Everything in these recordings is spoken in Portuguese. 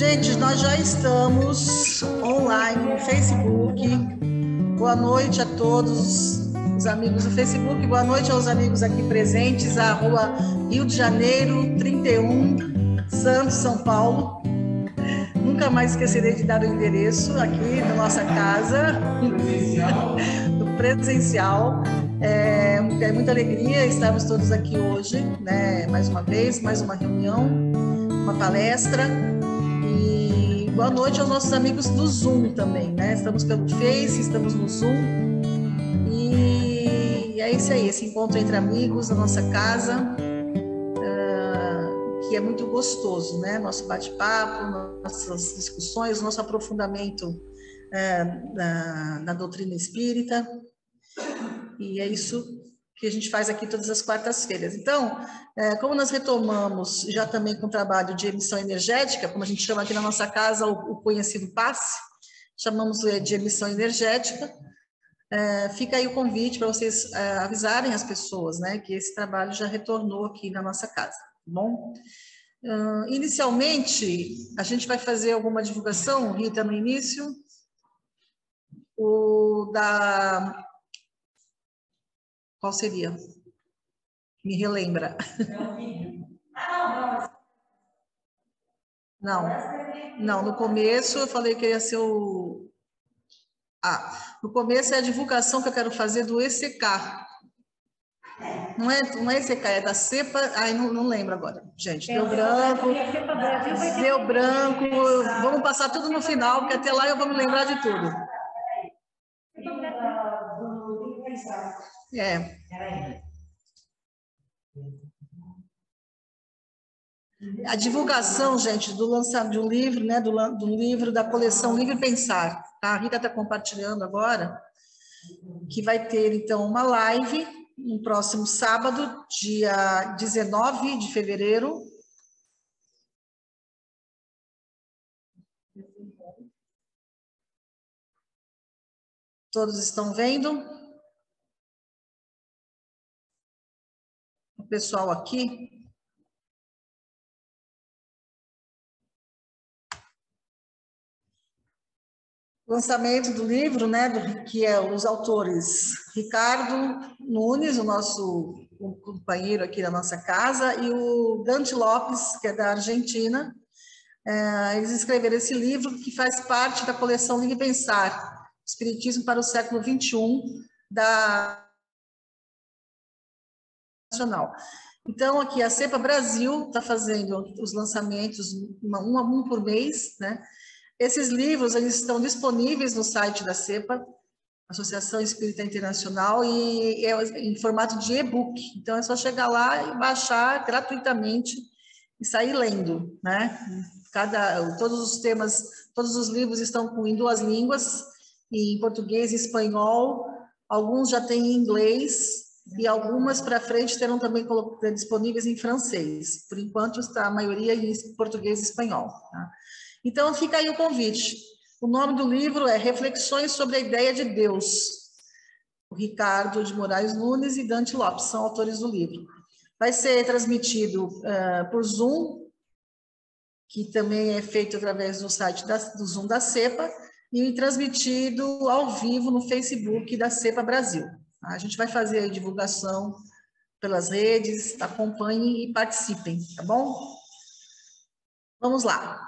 Gente, nós já estamos online no Facebook. Boa noite a todos os amigos do Facebook. Boa noite aos amigos aqui presentes. A Rua Rio de Janeiro, 31, Santos, São Paulo. Nunca mais esquecerei de dar o endereço aqui na nossa casa, do presencial. É muita alegria estarmos todos aqui hoje, né? Mais uma vez, mais uma reunião, uma palestra. E boa noite aos nossos amigos do Zoom também, né? Estamos pelo Face, estamos no Zoom. E é isso aí, esse encontro entre amigos na nossa casa, que é muito gostoso, né? Nosso bate-papo, nossas discussões, nosso aprofundamento na doutrina espírita. E é isso que a gente faz aqui todas as quartas-feiras. Então, como nós retomamos já também com o trabalho de emissão energética, como a gente chama aqui na nossa casa o conhecido passe, chamamos de emissão energética, fica aí o convite para vocês avisarem as pessoas, né, que esse trabalho já retornou aqui na nossa casa, tá bom? Inicialmente, a gente vai fazer alguma divulgação, Rita, no início, Qual seria? Me relembra. Não, no começo eu falei que ia ser no começo é a divulgação que eu quero fazer do ECK. Não é ECK, é da CEPA, não lembro agora. Gente, deu branco, vamos passar tudo no final, porque até lá eu vou me lembrar de tudo. A divulgação, gente, do lançamento de um livro, né, do livro da coleção Livre Pensar, tá? A Rita está compartilhando agora, que vai ter, então, uma live no próximo sábado, dia 19 de fevereiro. Todos estão vendo? O pessoal aqui. Lançamento do livro, né, que é os autores Ricardo Nunes, o nosso companheiro aqui da nossa casa, e o Dante Lopes, que é da Argentina. Eles escreveram esse livro que faz parte da coleção Livre Pensar, Espiritismo para o século XXI, da Nacional. Então, aqui a CEPA Brasil está fazendo os lançamentos um por mês, né? Esses livros, eles estão disponíveis no site da CEPA, Associação Espírita Internacional, e é em formato de e-book. Então, é só chegar lá e baixar gratuitamente e sair lendo, né? Todos os temas, todos os livros estão em duas línguas, em português e espanhol, alguns já têm em inglês, e algumas para frente terão também disponíveis em francês. Por enquanto, está a maioria em português e espanhol, tá? Então, fica aí o convite. O nome do livro é Reflexões sobre a Ideia de Deus. O Ricardo de Moraes Nunes e Dante Lopes são autores do livro. Vai ser transmitido por Zoom, que também é feito através do site do Zoom da CEPA, e transmitido ao vivo no Facebook da CEPA Brasil. A gente vai fazer a divulgação pelas redes, acompanhem e participem, tá bom? Vamos lá.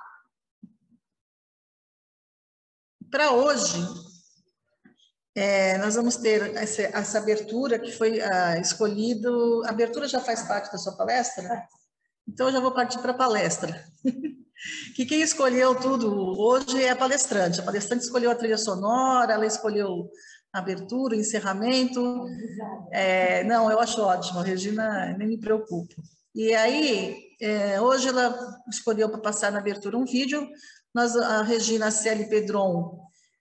Para hoje, nós vamos ter essa abertura que foi escolhido. A abertura já faz parte da sua palestra? Então, eu já vou partir para a palestra. Que quem escolheu tudo hoje é a palestrante. A palestrante escolheu a trilha sonora, ela escolheu a abertura, o encerramento. Não, eu acho ótimo, a Regina, nem me preocupo. E aí, hoje ela escolheu para passar na abertura um vídeo. A Regina Celi Pedron,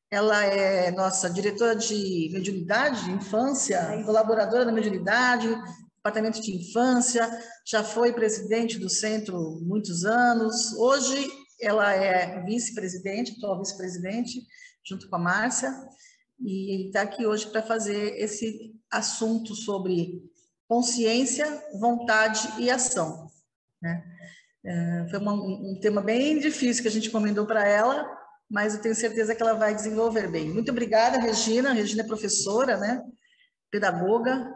ela é nossa diretora de mediunidade, de infância, colaboradora da mediunidade, departamento de infância, já foi presidente do centro muitos anos. Hoje ela é vice-presidente, atual vice-presidente, junto com a Márcia, e está aqui hoje para fazer esse assunto sobre consciência, vontade e ação, né? Foi um tema bem difícil que a gente encomendou para ela, mas eu tenho certeza que ela vai desenvolver bem. Muito obrigada, Regina. A Regina é professora, né? Pedagoga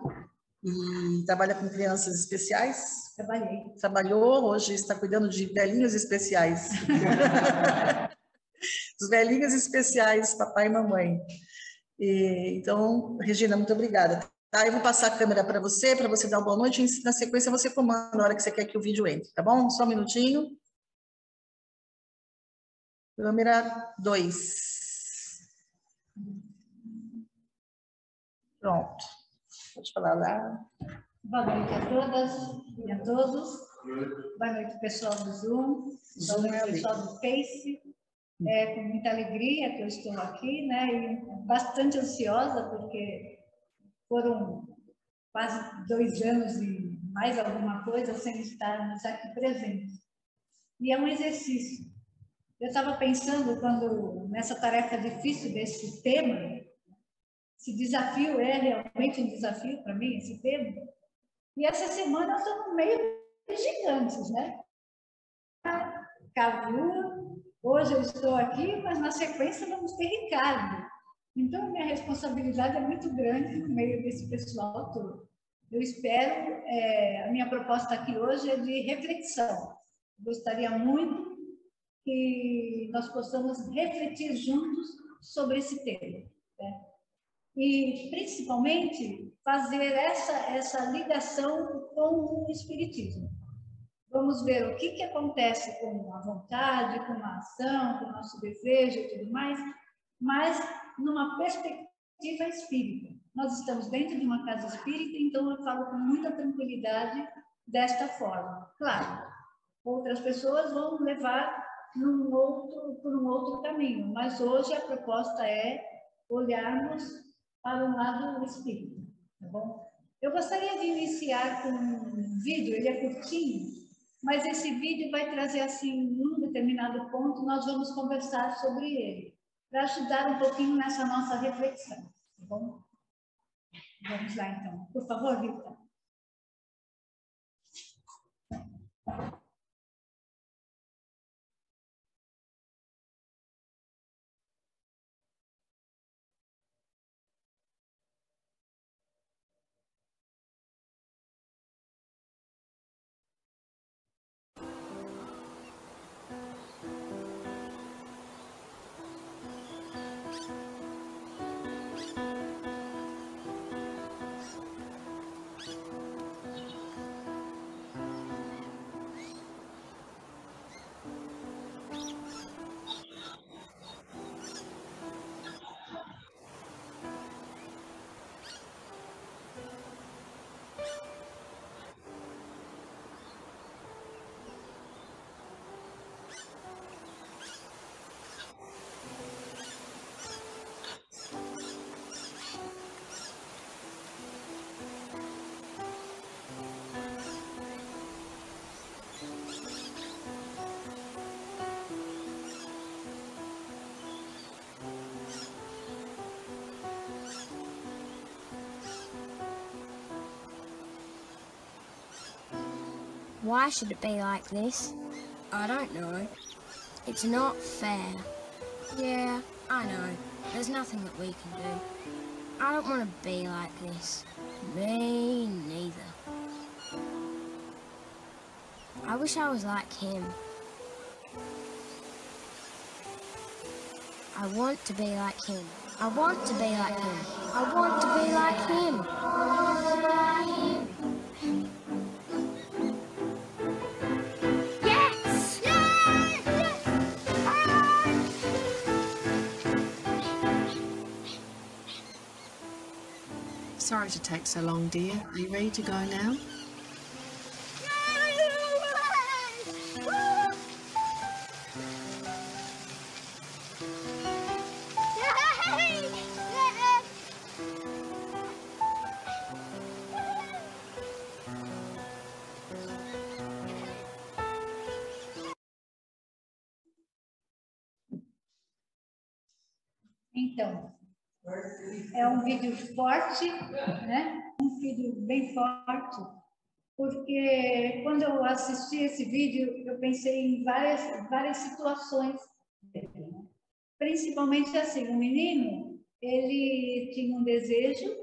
e trabalha com crianças especiais. Trabalhou, hoje está cuidando de velhinhos especiais. Os velhinhos especiais, papai e mamãe. Então, Regina, muito obrigada. Tá, eu vou passar a câmera para você dar uma boa noite, e na sequência você comanda a hora que você quer que o vídeo entre, tá bom? Só um minutinho. Câmera 2. Pronto. Pode falar lá. Boa noite a todas e a todos. Boa noite, pessoal do Zoom. Boa noite, pessoal do Face. É com muita alegria que eu estou aqui, né? E bastante ansiosa, porque foram quase 2 anos e mais alguma coisa sem estarmos aqui presentes. E é um exercício. Eu estava pensando, nessa tarefa difícil desse tema, esse desafio é realmente um desafio para mim, esse tema. E essa semana eu estou no meio de gigantes, né? Cavu, hoje eu estou aqui, mas na sequência vamos ter Ricardo. Então, minha responsabilidade é muito grande no meio desse pessoal todo. Eu espero, a minha proposta aqui hoje é de reflexão. Gostaria muito que nós possamos refletir juntos sobre esse tema, né? E, principalmente, fazer essa ligação com o Espiritismo. Vamos ver o que acontece com a vontade, com a ação, com o nosso desejo e tudo mais, mas numa perspectiva espírita. Nós estamos dentro de uma casa espírita, então eu falo com muita tranquilidade desta forma. Claro, outras pessoas vão levar por um outro caminho, mas hoje a proposta é olharmos para um lado espírita, tá bom? Eu gostaria de iniciar com um vídeo, ele é curtinho, mas esse vídeo vai trazer, assim, num determinado ponto, nós vamos conversar sobre ele, para ajudar um pouquinho nessa nossa reflexão, tá bom? Vamos lá, então. Por favor, Rita. Why should it be like this? I don't know. It's not fair. Yeah, I know. There's nothing that we can do. I don't want to be like this. Me neither. I wish I was like him. I want to be like him. I want to be like him. I want to be like him. I want to be like him. Yes! Yay! Sorry to take so long, dear. Are you ready to go now? Então, é um vídeo forte, né? Um vídeo bem forte, porque quando eu assisti esse vídeo, eu pensei em várias situações dele, né? Principalmente assim, o menino, ele tinha um desejo,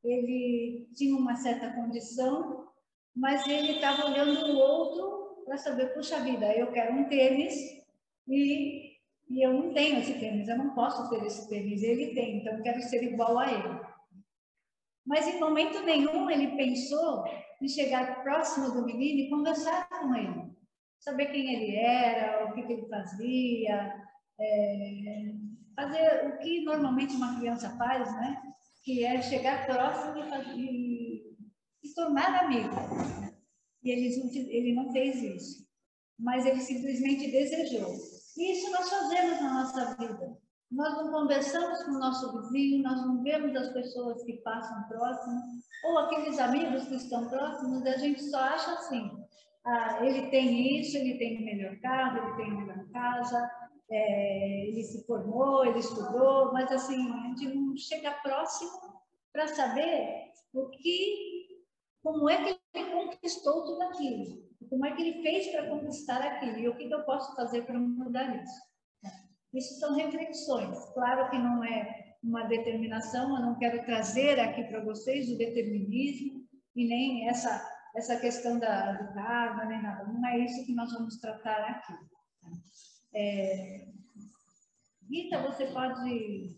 ele tinha uma certa condição, mas ele estava olhando o outro para saber, puxa vida, eu quero um tênis e eu não tenho esse tênis, eu não posso ter esse tênis, ele tem, então eu quero ser igual a ele. Mas em momento nenhum ele pensou em chegar próximo do menino e conversar com ele, saber quem ele era, o que ele fazia, fazer o que normalmente uma criança faz, né? Que é chegar próximo e se tornar amigo. E ele não fez isso, mas ele simplesmente desejou. E isso nós fazemos na nossa vida. Nós não conversamos com o nosso vizinho, nós não vemos as pessoas que passam próximo, ou aqueles amigos que estão próximos, a gente só acha assim, ele tem isso, ele tem o melhor carro, ele tem a melhor casa, ele se formou, ele estudou, mas assim, a gente não chega próximo para saber como é que ele conquistou tudo aquilo, como é que ele fez para conquistar aquilo, e o que eu posso fazer para mudar isso. Isso são reflexões. Claro que não é uma determinação, eu não quero trazer aqui para vocês o determinismo e nem essa questão do karma, nem nada. Não é isso que nós vamos tratar aqui. Rita, você pode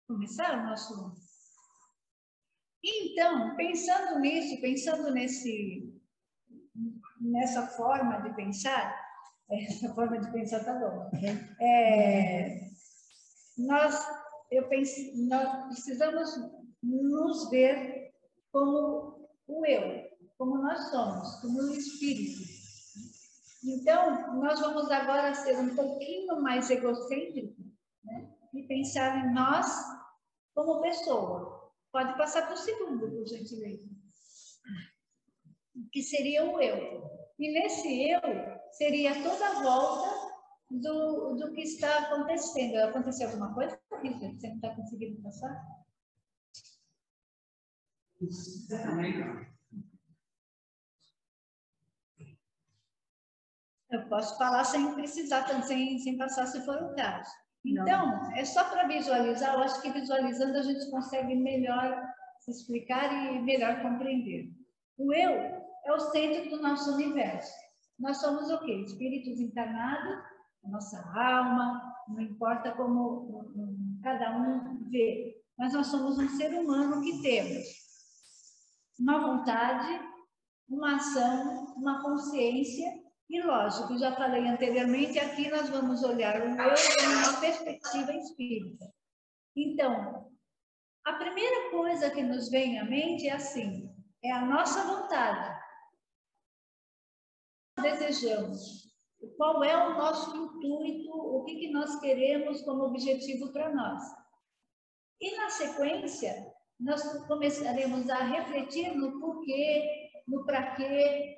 começar o nosso... Então, pensando nisso, pensando nessa forma de pensar, essa forma de pensar tá bom. Nós precisamos nos ver como o eu, como nós somos, como o espírito. Então, nós vamos agora ser um pouquinho mais egocêntricos, né? E pensar em nós como pessoa. Pode passar para o segundo, por gentileza. Que seria o eu. E nesse eu, seria toda a volta do que está acontecendo. Aconteceu alguma coisa, Rita? Você não está conseguindo passar? Eu posso falar sem precisar, sem passar, se for o caso. Então, é só para visualizar. Eu acho que visualizando a gente consegue melhor se explicar e melhor compreender. O eu é o centro do nosso universo. Nós somos o quê? Espíritos encarnados, a nossa alma, não importa como cada um vê, mas nós somos um ser humano que temos uma vontade, uma ação, uma consciência e, lógico, já falei anteriormente, aqui nós vamos olhar o eu de uma perspectiva espírita. Então, a primeira coisa que nos vem à mente é assim, é a nossa vontade. Desejamos, qual é o nosso intuito, o que nós queremos como objetivo para nós. E na sequência, nós começaremos a refletir no porquê, no para quê,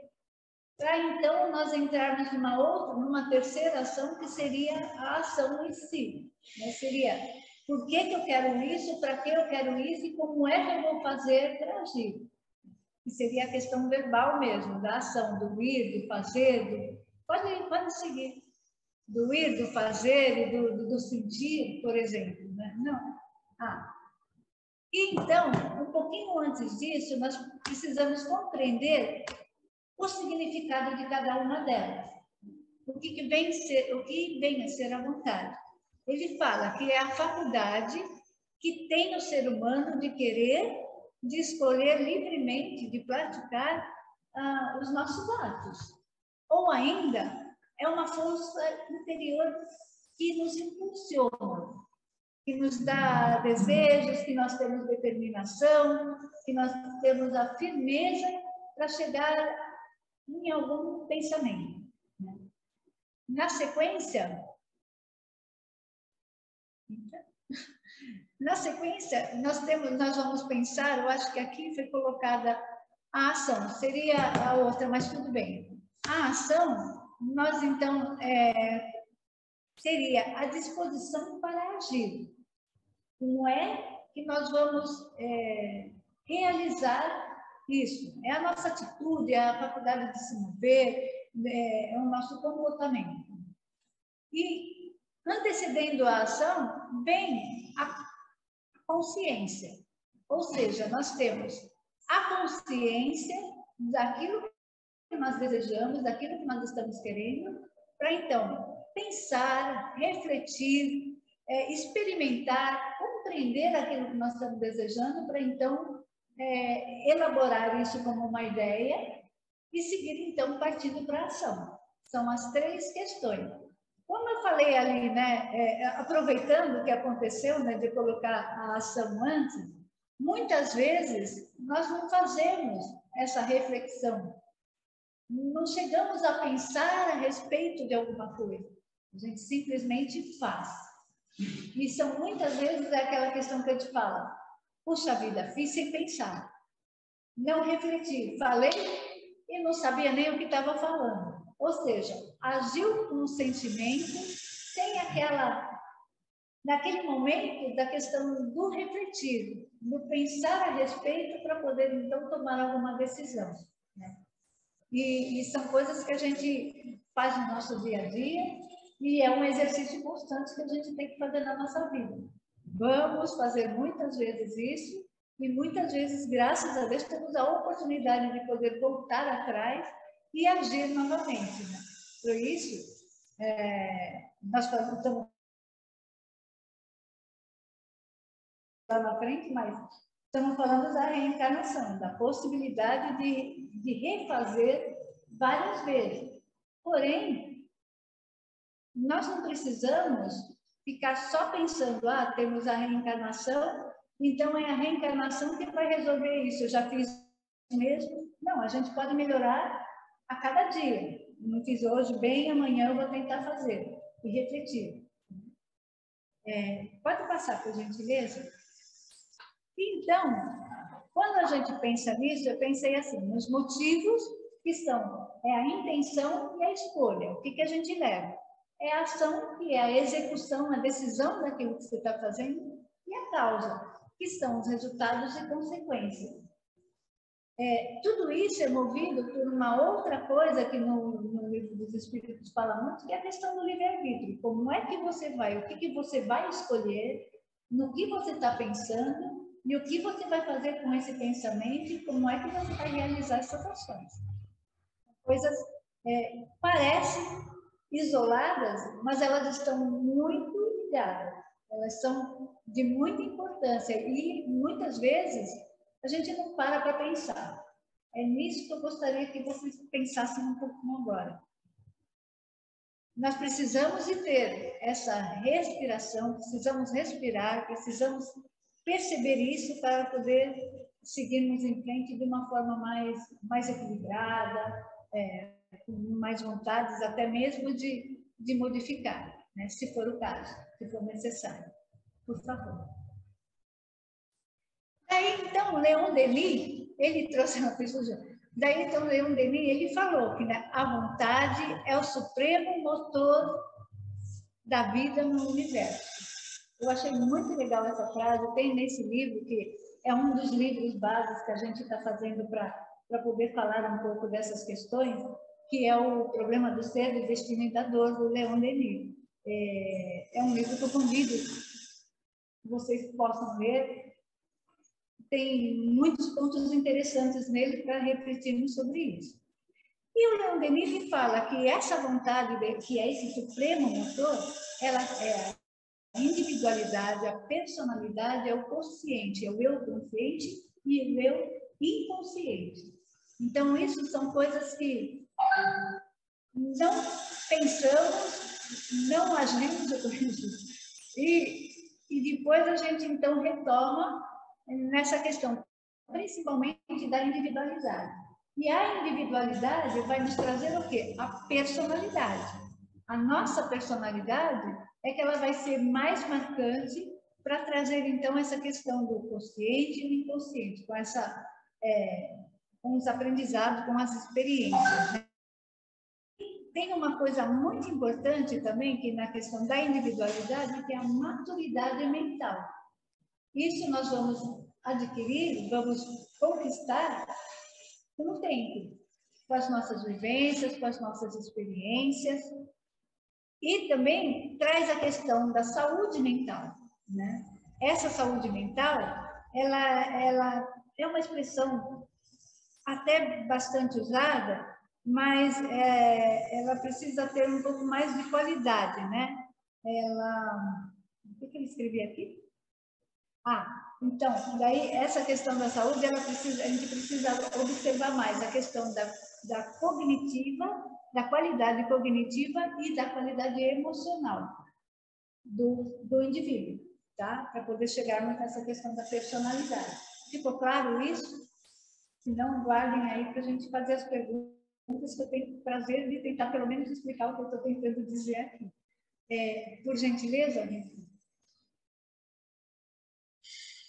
para então nós entrarmos numa terceira ação, que seria a ação em si. Né? Seria, por que eu quero isso, para que eu quero isso e como é que eu vou fazer para agir. Que seria a questão verbal mesmo, da ação, do ir, do fazer, pode seguir. Do ir, do fazer e do sentir, por exemplo. Né? Não. Então, um pouquinho antes disso, nós precisamos compreender o significado de cada uma delas. O que vem a ser a vontade. Ele fala que é a faculdade que tem o ser humano de querer, de escolher livremente, de praticar os nossos atos. Ou ainda, é uma força interior que nos impulsiona, que nos dá desejos, que nós temos determinação, que nós temos a firmeza para chegar em algum pensamento. Na sequência, nós vamos pensar, eu acho que aqui foi colocada a ação, seria a outra, mas tudo bem. A ação, nós então, seria a disposição para agir. Como é que nós vamos realizar isso? É a nossa atitude, é a faculdade de se mover, é o nosso comportamento. E antecedendo a ação, vem a consciência. Ou seja, nós temos a consciência daquilo que nós desejamos, daquilo que nós estamos querendo, para então pensar, refletir, experimentar, compreender aquilo que nós estamos desejando, para então elaborar isso como uma ideia e seguir então partindo para a ação. São as 3 questões. Como eu falei ali, né, aproveitando o que aconteceu, né, de colocar a ação antes, muitas vezes nós não fazemos essa reflexão, não chegamos a pensar a respeito de alguma coisa, a gente simplesmente faz. E são muitas vezes aquela questão que eu te falo, puxa vida, fiz sem pensar, não refleti, falei e não sabia nem o que estava falando. Ou seja, agiu com um sentimento sem naquele momento da questão do refletir, do pensar a respeito para poder então tomar alguma decisão, né? E são coisas que a gente faz no nosso dia a dia e é um exercício constante que a gente tem que fazer na nossa vida. Vamos fazer muitas vezes isso e muitas vezes, graças a Deus, temos a oportunidade de poder voltar atrás e agir novamente, né? Por isso, nós estamos lá na frente, mas estamos falando da reencarnação, da possibilidade de refazer várias vezes. Porém, nós não precisamos ficar só pensando, temos a reencarnação, então é a reencarnação que vai resolver isso, eu já fiz mesmo. Não, a gente pode melhorar a cada dia. Não fiz hoje bem, amanhã eu vou tentar fazer e refletir. Pode passar, por gentileza? Então, quando a gente pensa nisso, eu pensei assim, nos motivos que são a intenção e a escolha. O que a gente leva? É a ação, que é a execução, a decisão daquilo que você está fazendo, e a causa, que são os resultados e consequências. Tudo isso é movido por uma outra coisa que no Livro dos Espíritos fala muito, que é a questão do livre-arbítrio. Como é que você vai, o que você vai escolher, no que você está pensando e o que você vai fazer com esse pensamento e como é que você vai realizar essas ações. Coisas parecem isoladas, mas elas estão muito ligadas, elas são de muita importância e muitas vezes a gente não para pensar. É nisso que eu gostaria que vocês pensassem um pouquinho agora. Nós precisamos de ter essa respiração, precisamos respirar, precisamos perceber isso para poder seguirmos em frente de uma forma mais equilibrada, com mais vontades, até mesmo de modificar, né? Se for o caso, se for necessário. Por favor. Daí, então, Leon Denis, ele trouxe uma pessoa. Daí, então, Leon Denis, ele falou que, né, a vontade é o supremo motor da vida no universo. Eu achei muito legal essa frase, tem nesse livro, que é um dos livros básicos que a gente está fazendo para poder falar um pouco dessas questões, que é o Problema do Ser, do Destino e da Dor, do Leon Denis. É um livro que eu convido que vocês possam ler. Tem muitos pontos interessantes nele para refletirmos sobre isso. E o Leon Denis fala que essa vontade, que é esse supremo motor, ela é a individualidade, a personalidade, é o consciente, é o eu consciente e o eu inconsciente. Então, isso são coisas que não pensamos, não agimos, e depois a gente, então, retoma nessa questão, principalmente da individualidade. E a individualidade vai nos trazer o quê? A personalidade. A nossa personalidade é que ela vai ser mais marcante para trazer, então, essa questão do consciente e do inconsciente, com os aprendizados, com as experiências, né? Tem uma coisa muito importante também, que na questão da individualidade, que é a maturidade mental. Isso nós vamos adquirir, vamos conquistar com o tempo. com as nossas vivências, com as nossas experiências. E também traz a questão da saúde mental, né? Essa saúde mental, ela é uma expressão até bastante usada, mas ela precisa ter um pouco mais de qualidade, né? O que eu escrevi aqui? Então, daí essa questão da saúde, a gente precisa observar mais a questão da cognitiva, da qualidade cognitiva e da qualidade emocional do indivíduo, tá? Para poder chegarmos nessa questão da personalidade. Ficou claro isso? Se não, guardem aí para a gente fazer as perguntas, que eu tenho prazer de tentar pelo menos explicar o que eu estou tentando dizer aqui. Por gentileza, Rita.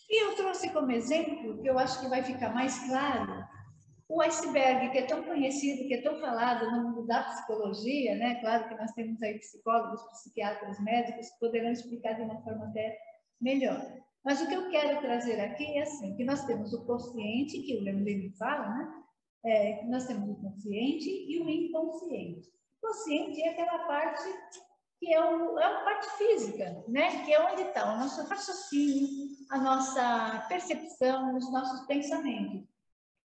E eu trouxe como exemplo, que eu acho que vai ficar mais claro, o iceberg, que é tão conhecido, que é tão falado no mundo da psicologia, né? Claro que nós temos aí psicólogos, psiquiatras, médicos que poderão explicar de uma forma até melhor. Mas o que eu quero trazer aqui é assim, que nós temos o consciente, que o Lenin fala, né? Que nós temos o consciente e o inconsciente. O consciente é aquela parte que é uma parte física, né? Que é onde está o nosso raciocínio, a nossa percepção, os nossos pensamentos.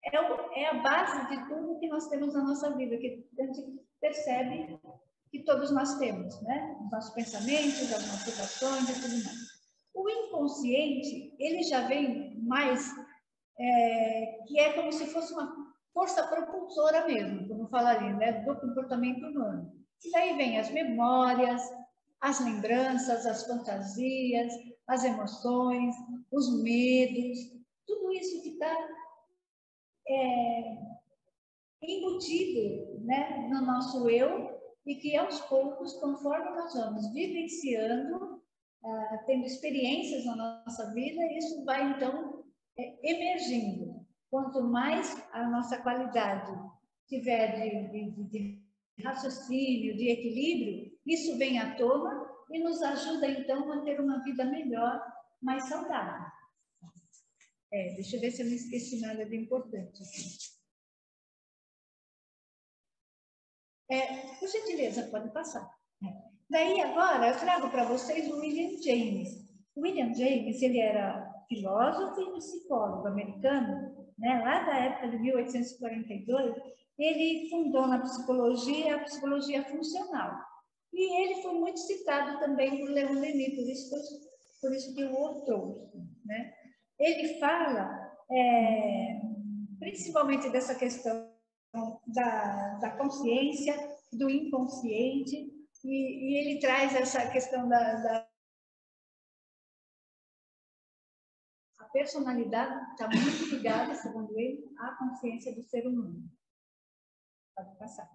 É a base de tudo que nós temos na nossa vida, que a gente percebe que todos nós temos, né? Os nossos pensamentos, as nossas ações e tudo mais. O inconsciente, ele já vem mais, que é como se fosse uma força propulsora mesmo, como falaria, né? Do comportamento humano. E daí vem as memórias, as lembranças, as fantasias, as emoções, os medos, tudo isso que está embutido, né, no nosso eu, e que aos poucos, conforme nós vamos vivenciando, tendo experiências na nossa vida, isso vai então emergindo. Quanto mais a nossa qualidade tiver de raciocínio, de equilíbrio, isso vem à tona e nos ajuda então a ter uma vida melhor, mais saudável. Deixa eu ver se eu não esqueci nada de importante aqui. Por gentileza, pode passar. Daí agora eu trago para vocês o William James. O William James, ele era filósofo e psicólogo americano, né? Lá da época de 1842, ele fundou na psicologia a psicologia funcional. E ele foi muito citado também por Leon Denis, por isso que eu o trouxe, né? Ele fala principalmente dessa questão da consciência, do inconsciente, e ele traz essa questão da a personalidade está muito ligada, segundo ele, à consciência do ser humano. Pode passar.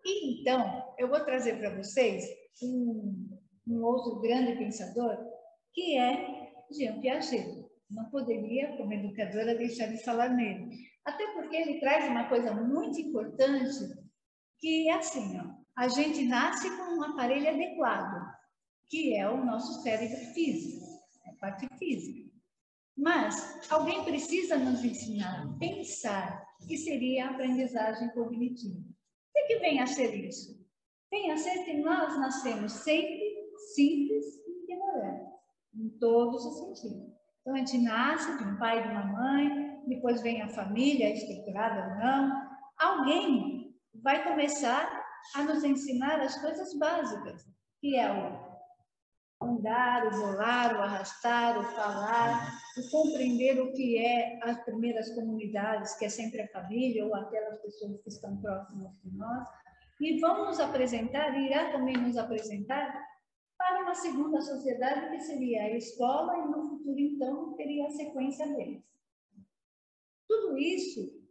E, então, eu vou trazer para vocês um outro grande pensador, que é Jean Piaget. Não poderia, como educadora, deixar de falar nele. Até porque ele traz uma coisa muito importante, que é assim, ó, a gente nasce com um aparelho adequado, que é o nosso cérebro físico, a parte física. Mas alguém precisa nos ensinar a pensar, que seria a aprendizagem cognitiva. O que vem a ser isso? Vem a ser que nós nascemos sempre simples e ignorantes, em todos os sentidos. Então, a gente nasce de um pai e de uma mãe, depois vem a família, estruturada ou não. Alguém vai começar a nos ensinar as coisas básicas, que é o andar, o rolar, o arrastar, o falar, o compreender o que é as primeiras comunidades, que é sempre a família ou aquelas pessoas que estão próximas de nós, e vão nos apresentar, e irá também nos apresentar para uma segunda sociedade, que seria a escola, e no futuro, então, teria a sequência deles. Tudo isso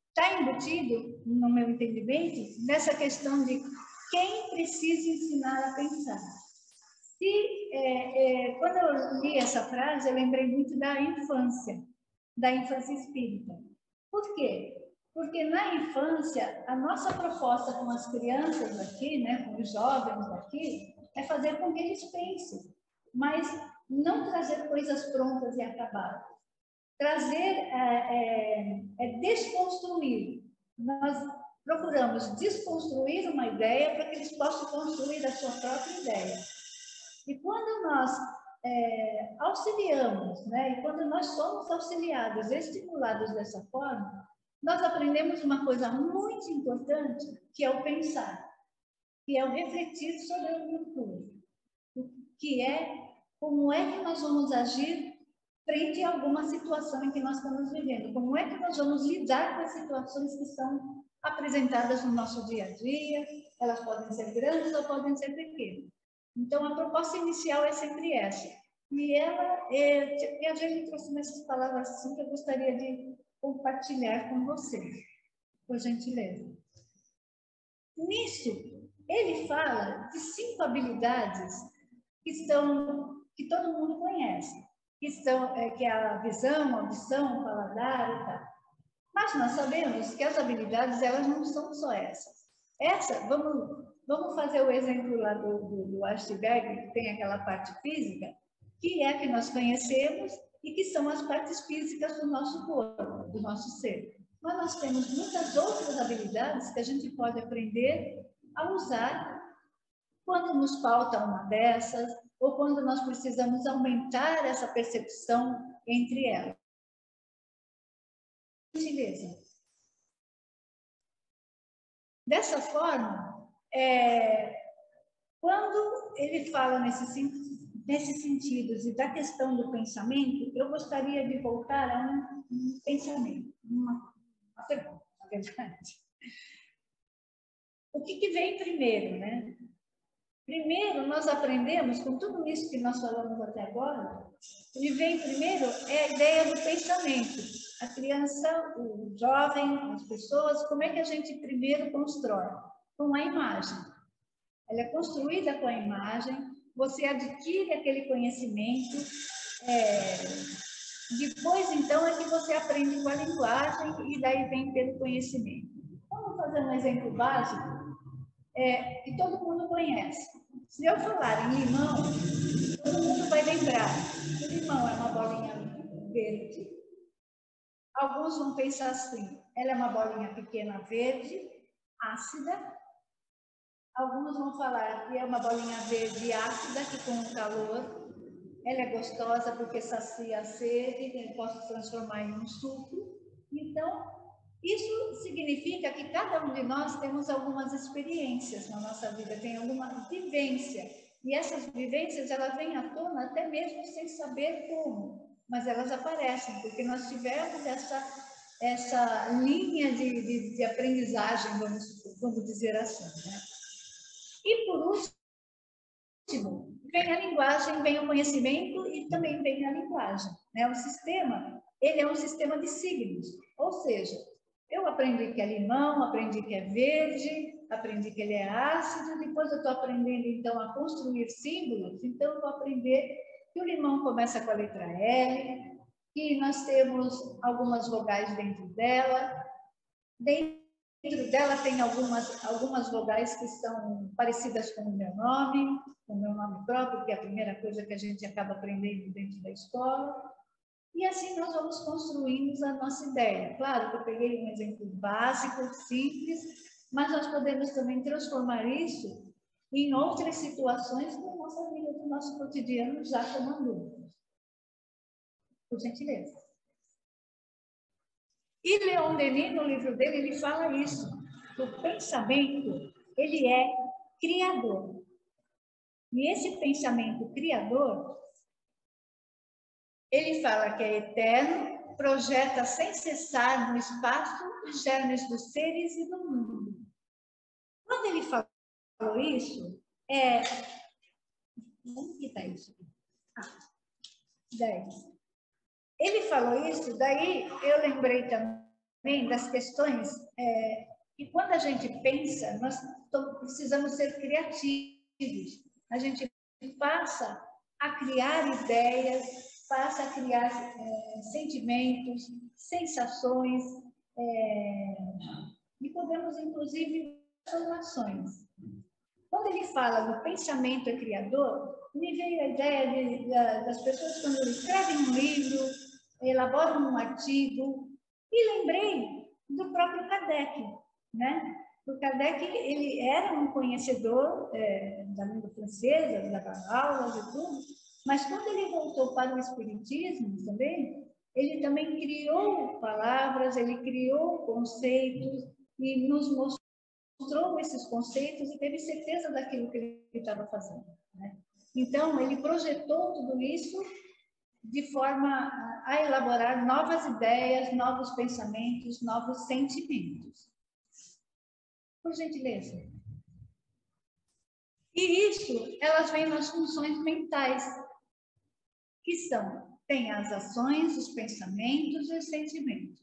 está embutido, no meu entendimento, nessa questão de quem precisa ensinar a pensar. Quando eu li essa frase, eu lembrei muito da infância espírita. Por quê? Porque na infância, a nossa proposta com as crianças aqui, né, com os jovens aqui, é fazer com que eles pensem, mas não trazer coisas prontas e acabadas. Trazer, desconstruir nós procuramos desconstruir uma ideia para que eles possam construir a sua própria ideia. E quando nós auxiliamos, né, e quando nós somos auxiliados, estimulados dessa forma, nós aprendemos uma coisa muito importante, que é o pensar, que é o refletir sobre o futuro, que é como é que nós vamos agir frente a alguma situação em que nós estamos vivendo, como é que nós vamos lidar com as situações que são apresentadas no nosso dia a dia, elas podem ser grandes ou podem ser pequenas. Então, a proposta inicial é sempre essa. E a gente trouxe nessas palavras assim que eu gostaria de compartilhar com vocês, por gentileza. Nisso, ele fala de 5 habilidades que todo mundo conhece, que é a visão, a audição, o paladar e tal. Mas nós sabemos que as habilidades, elas não são só essas. Vamos fazer o exemplo lá do Asperger, que tem aquela parte física, que é a que nós conhecemos e que são as partes físicas do nosso corpo, do nosso ser. Mas nós temos muitas outras habilidades que a gente pode aprender a usar quando nos falta uma dessas, ou quando nós precisamos aumentar essa percepção entre elas. Gentileza. Dessa forma, quando ele fala nesses sentidos e da questão do pensamento, eu gostaria de voltar a um pensamento, uma pergunta, na verdade. O que vem primeiro, né? Primeiro, nós aprendemos, com tudo isso que nós falamos até agora, o que vem primeiro é a ideia do pensamento. A criança, o jovem, as pessoas, como é que a gente primeiro constrói? Com a imagem. Ela é construída com a imagem, você adquire aquele conhecimento, depois, então, é que você aprende com a linguagem e daí vem pelo conhecimento. Vamos fazer um exemplo básico que todo mundo conhece. Se eu falar em limão, todo mundo vai lembrar que o limão é uma bolinha verde. Alguns vão pensar assim, ela é uma bolinha pequena verde, ácida. Alguns vão falar que é uma bolinha verde ácida, que com o calor, ela é gostosa porque sacia a sede, eu posso transformar em um suco. Então, isso significa que cada um de nós temos algumas experiências na nossa vida, tem alguma vivência. E essas vivências, elas vêm à tona até mesmo sem saber como, mas elas aparecem, porque nós tivemos essa linha de aprendizagem, vamos dizer assim, né? E por último, vem a linguagem, vem o conhecimento e também vem a linguagem, né? O sistema, ele é um sistema de signos, ou seja, eu aprendi que é limão, aprendi que é verde, aprendi que ele é ácido, depois eu estou aprendendo, então, a construir símbolos, então eu vou aprender que o limão começa com a letra L, que nós temos algumas vogais dentro dela, dentro dela tem algumas vogais que são parecidas com o meu nome próprio, que é a primeira coisa que a gente acaba aprendendo dentro da escola. E assim nós vamos construindo a nossa ideia. Claro que eu peguei um exemplo básico, simples, mas nós podemos também transformar isso em outras situações da nossa vida, do nosso cotidiano, já como adultos. Por gentileza. E Leon Denis, no livro dele, ele fala isso. O pensamento, ele é criador. E esse pensamento criador, ele fala que é eterno, projeta sem cessar no espaço os germes dos seres e do mundo. Quando ele falou isso, onde está isso? 10. Ele falou isso, daí eu lembrei também das questões que quando a gente pensa, nós precisamos ser criativos. A gente passa a criar ideias, passa a criar sentimentos, sensações, e podemos, inclusive, transformações. Quando ele fala do pensamento criador, me veio a ideia das pessoas quando escrevem um livro, elaboram um artigo, e lembrei do próprio Kardec, né? O Kardec, ele era um conhecedor da língua francesa, dava aulas e tudo, mas quando ele voltou para o Espiritismo também, ele também criou palavras, ele criou conceitos e nos mostrou esses conceitos e teve certeza daquilo que ele estava fazendo, né? Então, ele projetou tudo isso de forma a elaborar novas ideias, novos pensamentos, novos sentimentos. Por gentileza. E isso, elas vêm nas funções mentais, que tem as ações, os pensamentos e os sentimentos.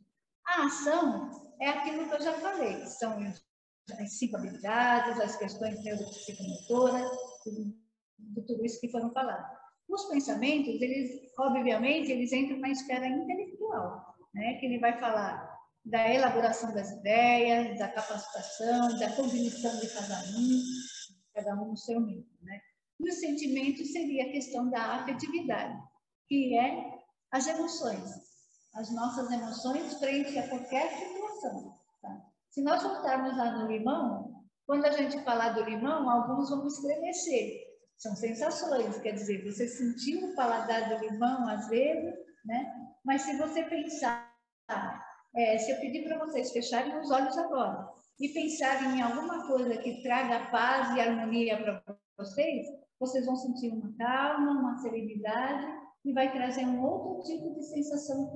A ação é aquilo que eu já falei, são as 5 habilidades, as questões neuropsicomotoras, de tudo isso que foram faladas. Os pensamentos, eles, obviamente, eles entram na esfera intelectual, né? Que ele vai falar da elaboração das ideias, da capacitação, da cognição de cada um no seu nível, né? E os sentimentos seria a questão da afetividade, que é as emoções, as nossas emoções frente a qualquer situação, tá? Se nós voltarmos lá no limão, quando a gente falar do limão, alguns vão estremecer. São sensações, quer dizer, você sentiu o paladar do limão azedo, né? Mas se você pensar, se eu pedir para vocês fecharem os olhos agora e pensarem em alguma coisa que traga paz e harmonia para vocês, vocês vão sentir uma calma, uma serenidade e vai trazer um outro tipo de sensação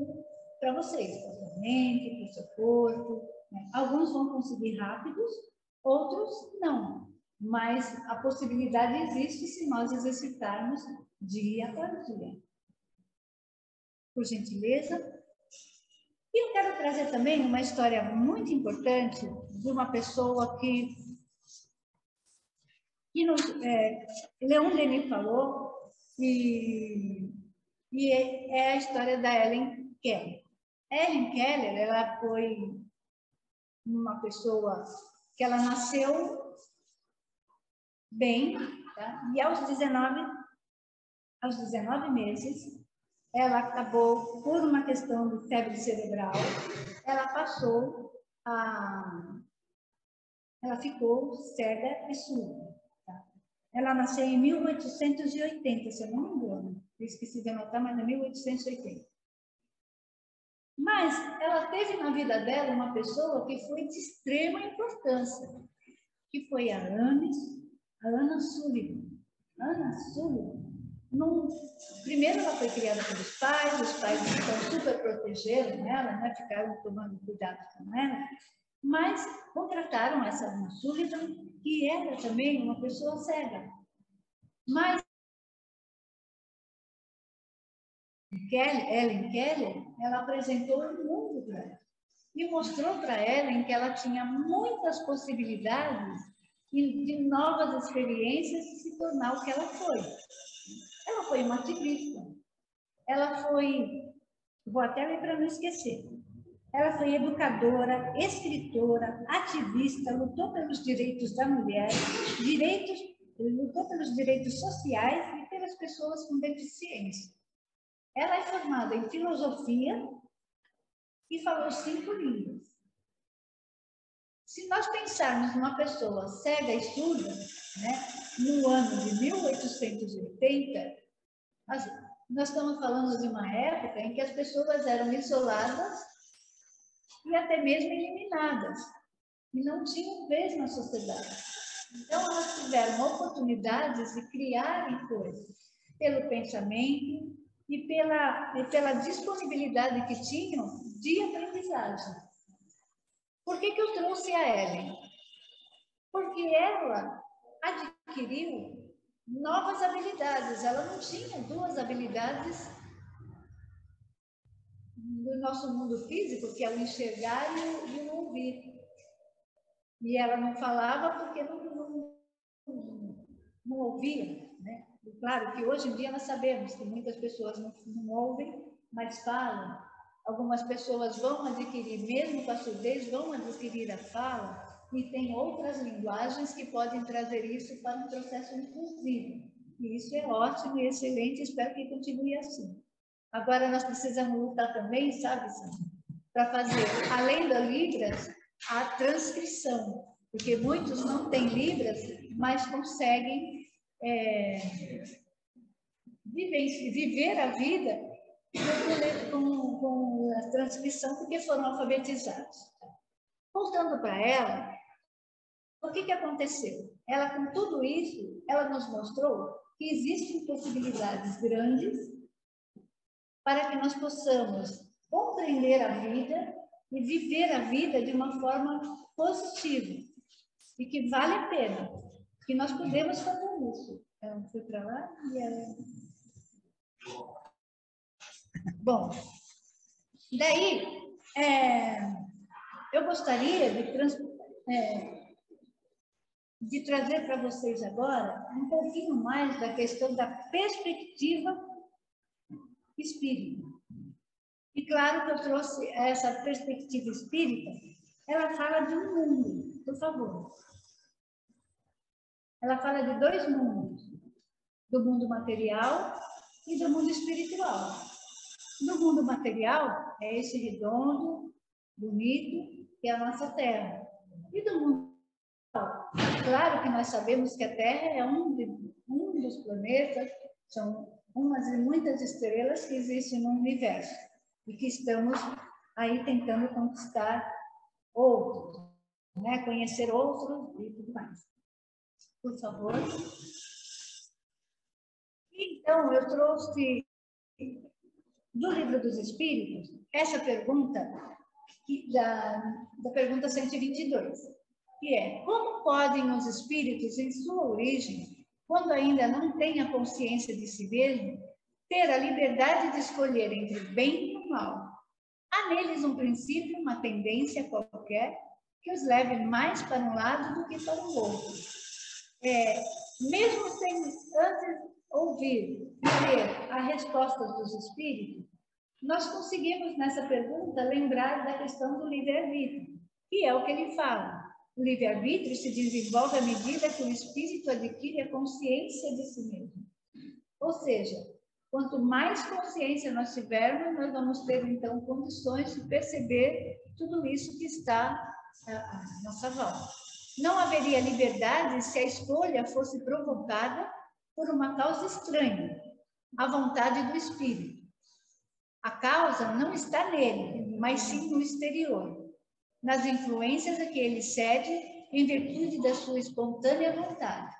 para vocês, para a sua mente, para o seu corpo, né? Alguns vão conseguir rápidos, outros não. Mas a possibilidade existe se nós exercitarmos dia após dia. Por gentileza. E eu quero trazer também uma história muito importante de uma pessoa que Leon Denis falou, e é a história da Helen Keller. Helen Keller, ela foi uma pessoa que ela nasceu bem, tá? E aos 19 meses, ela acabou, por uma questão de febre cerebral, ela ficou cega e surda. Tá? Ela nasceu em 1880, se eu não me engano. Eu esqueci de anotar, mas é 1880. Mas ela teve na vida dela uma pessoa que foi de extrema importância, que foi a Anna Sullivan. Anna Sullivan, primeiro ela foi criada pelos pais, os pais então super protegeram ela, né? Ficaram tomando cuidado com ela, mas contrataram essa Anna Sullivan, que era também uma pessoa cega. Mas Helen Keller, ela apresentou o mundo para ela e mostrou para Helen que ela tinha muitas possibilidades de novas experiências de se tornar o que ela foi. Ela foi uma ativista. Ela foi, vou até ler para não esquecer, ela foi educadora, escritora, ativista, lutou pelos direitos da mulher, lutou pelos direitos sociais e pelas pessoas com deficiência. Ela é formada em filosofia e falou 5 línguas. Se nós pensarmos numa pessoa cega e surda, né, no ano de 1880, nós estamos falando de uma época em que as pessoas eram isoladas e até mesmo eliminadas, e não tinham vez na sociedade. Então, elas tiveram oportunidades de criarem coisas pelo pensamento e pela disponibilidade que tinham de aprendizagem. Por que eu trouxe a Helen? Porque ela adquiriu novas habilidades. Ela não tinha 2 habilidades do nosso mundo físico, que é o enxergar e o ouvir. E ela não falava porque não ouvia, né? E claro que hoje em dia nós sabemos que muitas pessoas não ouvem, mas falam. Algumas pessoas vão adquirir, mesmo com a surdez, vão adquirir a fala, e tem outras linguagens que podem trazer isso para um processo inclusivo. E isso é ótimo e excelente, espero que continue assim. Agora nós precisamos lutar também, sabe, para fazer, além da Libras, a transcrição, porque muitos não têm Libras, mas conseguem viver a vida com a transcrição, porque foram alfabetizados. Voltando para ela, o que aconteceu? Ela, com tudo isso, ela nos mostrou que existem possibilidades grandes para que nós possamos compreender a vida e viver a vida de uma forma positiva e que vale a pena, que nós podemos fazer isso. Ela foi para lá e ela... Bom, daí eu gostaria de trazer para vocês agora um pouquinho mais da questão da perspectiva espírita. E claro que eu trouxe essa perspectiva espírita, ela fala de um mundo, por favor. Ela fala de dois mundos, do mundo material e do mundo espiritual. No mundo material, é esse redondo, bonito, que é a nossa Terra. E do mundo espiritual, claro que nós sabemos que a Terra é um dos planetas, são umas e muitas estrelas que existem no universo e que estamos aí tentando conquistar outros, né? Conhecer outros e tudo mais. Por favor. Então, eu trouxe do Livro dos Espíritos essa pergunta, da pergunta 122, que é: como podem os espíritos, em sua origem, quando ainda não têm a consciência de si mesmo, ter a liberdade de escolher entre o bem e o mal? Há neles um princípio, uma tendência qualquer, que os leve mais para um lado do que para o outro. Mesmo sem antes ouvir e ler as respostas dos espíritos, nós conseguimos, nessa pergunta, lembrar da questão do livre-arbítrio, que é o que ele fala. O livre-arbítrio se desenvolve à medida que o espírito adquire a consciência de si mesmo. Ou seja, quanto mais consciência nós tivermos, nós vamos ter, então, condições de perceber tudo isso que está à nossa volta. Não haveria liberdade se a escolha fosse provocada por uma causa estranha, à vontade do espírito. A causa não está nele, mas sim no exterior, nas influências a que ele cede em virtude da sua espontânea vontade.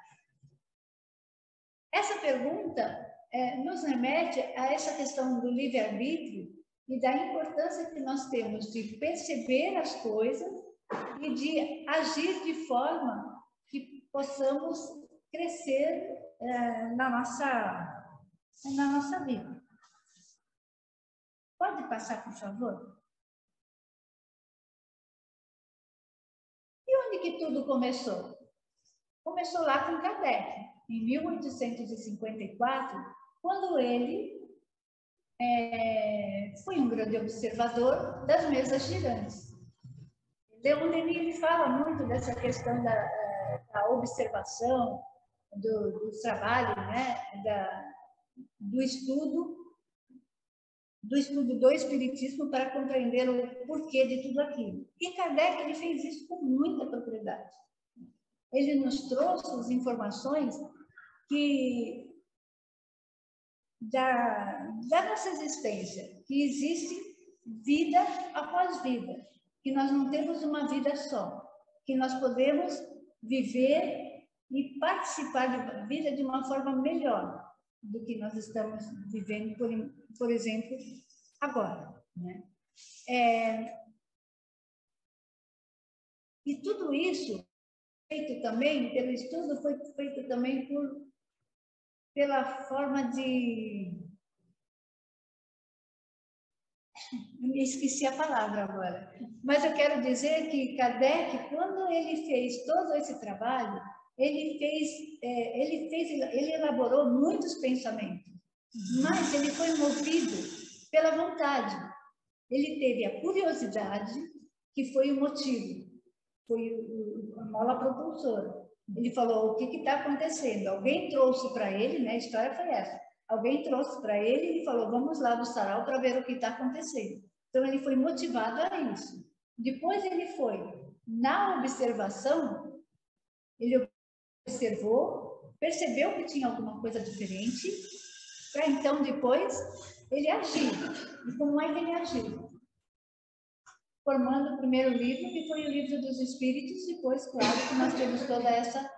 Essa pergunta nos remete a essa questão do livre-arbítrio e da importância que nós temos de perceber as coisas e de agir de forma que possamos crescer na nossa vida. Pode passar, por favor? E onde que tudo começou? Começou lá com Kardec, em 1854, quando ele foi um grande observador das mesas girantes. Leon Denis, ele fala muito dessa questão da observação, do trabalho, né? do estudo do espiritismo para compreender o porquê de tudo aquilo. E Kardec, ele fez isso com muita propriedade. Ele nos trouxe as informações que da nossa existência, que existe vida após vida, que nós não temos uma vida só, que nós podemos viver e participar da vida de uma forma melhor do que nós estamos vivendo, por exemplo, agora, né? E tudo isso feito também, pelo estudo, foi feito também pela forma de... Me esqueci a palavra agora. Mas eu quero dizer que Kardec, quando ele fez todo esse trabalho, ele elaborou muitos pensamentos, mas ele foi movido pela vontade. Ele teve a curiosidade, que foi o motivo, foi a mola propulsora. Ele falou: o que está acontecendo? Alguém trouxe para ele, né? A história foi essa. Alguém trouxe para ele e falou: vamos lá no sarau para ver o que está acontecendo. Então, ele foi motivado a isso. Depois, ele foi, na observação, ele observou, percebeu que tinha alguma coisa diferente, para então, depois, ele agir. E como é que ele agiu? Formando o primeiro livro, que foi o Livro dos Espíritos, depois, claro, que nós temos toda essa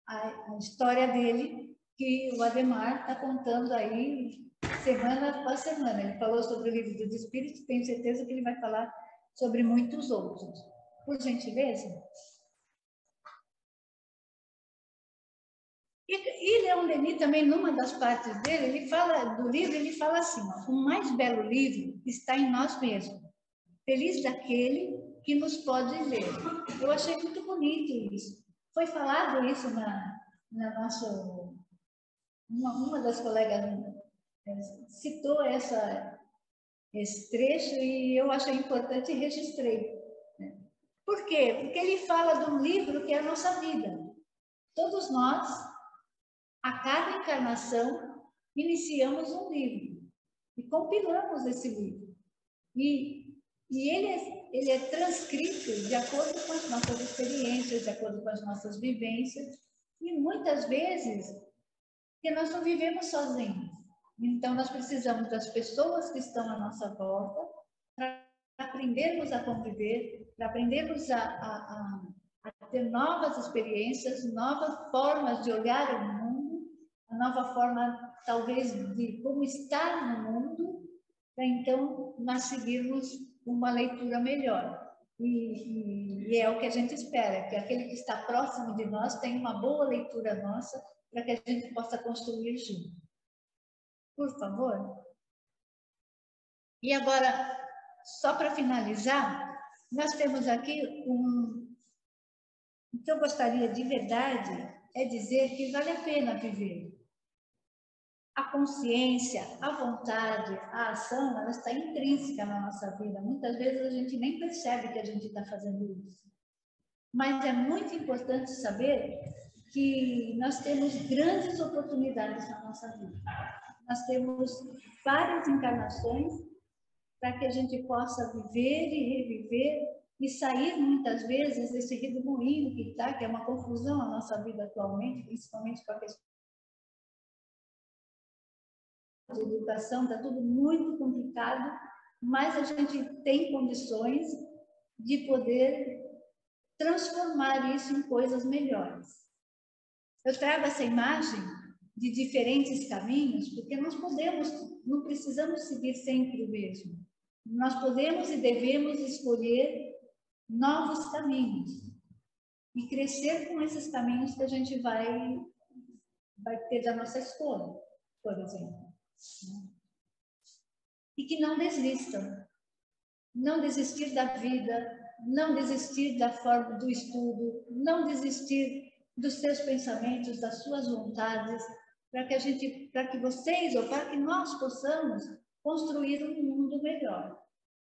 a história dele, que o Adhemar está contando aí semana após semana. Ele falou sobre o Livro dos Espíritos, tenho certeza que ele vai falar sobre muitos outros. Por gentileza. E Leon Denis também, numa das partes dele, ele fala do livro, ele fala assim, ó, o mais belo livro está em nós mesmos. Feliz daquele que nos pode ler. Eu achei muito bonito isso. Foi falado isso na nossa... Uma das colegas citou esse trecho e eu achei importante e registrei. Por quê? Porque ele fala de um livro que é a nossa vida. Todos nós, a cada encarnação, iniciamos um livro e compilamos esse livro. E ele é transcrito de acordo com as nossas experiências, de acordo com as nossas vivências, e muitas vezes que nós não vivemos sozinhos. Então, nós precisamos das pessoas que estão à nossa volta para aprendermos a conviver, para aprendermos a ter novas experiências, novas formas de olhar o mundo, a nova forma, talvez, de como estar no mundo, para então nós seguirmos uma leitura melhor. E é o que a gente espera, que aquele que está próximo de nós tenha uma boa leitura nossa, para que a gente possa construir junto. Por favor. E agora, só para finalizar, nós temos aqui o que eu gostaria de verdade é dizer que vale a pena viver. A consciência, a vontade, a ação, ela está intrínseca na nossa vida. Muitas vezes a gente nem percebe que a gente está fazendo isso. Mas é muito importante saber que nós temos grandes oportunidades na nossa vida. Nós temos várias encarnações para que a gente possa viver e reviver e sair muitas vezes desse redemoinho que está, que é uma confusão na nossa vida atualmente, principalmente com a questão de educação, está tudo muito complicado, mas a gente tem condições de poder transformar isso em coisas melhores. Eu trago essa imagem de diferentes caminhos, porque nós podemos, não precisamos seguir sempre o mesmo. Nós podemos e devemos escolher novos caminhos e crescer com esses caminhos que a gente vai ter da nossa escola, por exemplo. E que não desistam. Não desistir da vida, não desistir da forma do estudo, não desistir dos seus pensamentos, das suas vontades, para que vocês ou para que nós possamos construir um mundo melhor.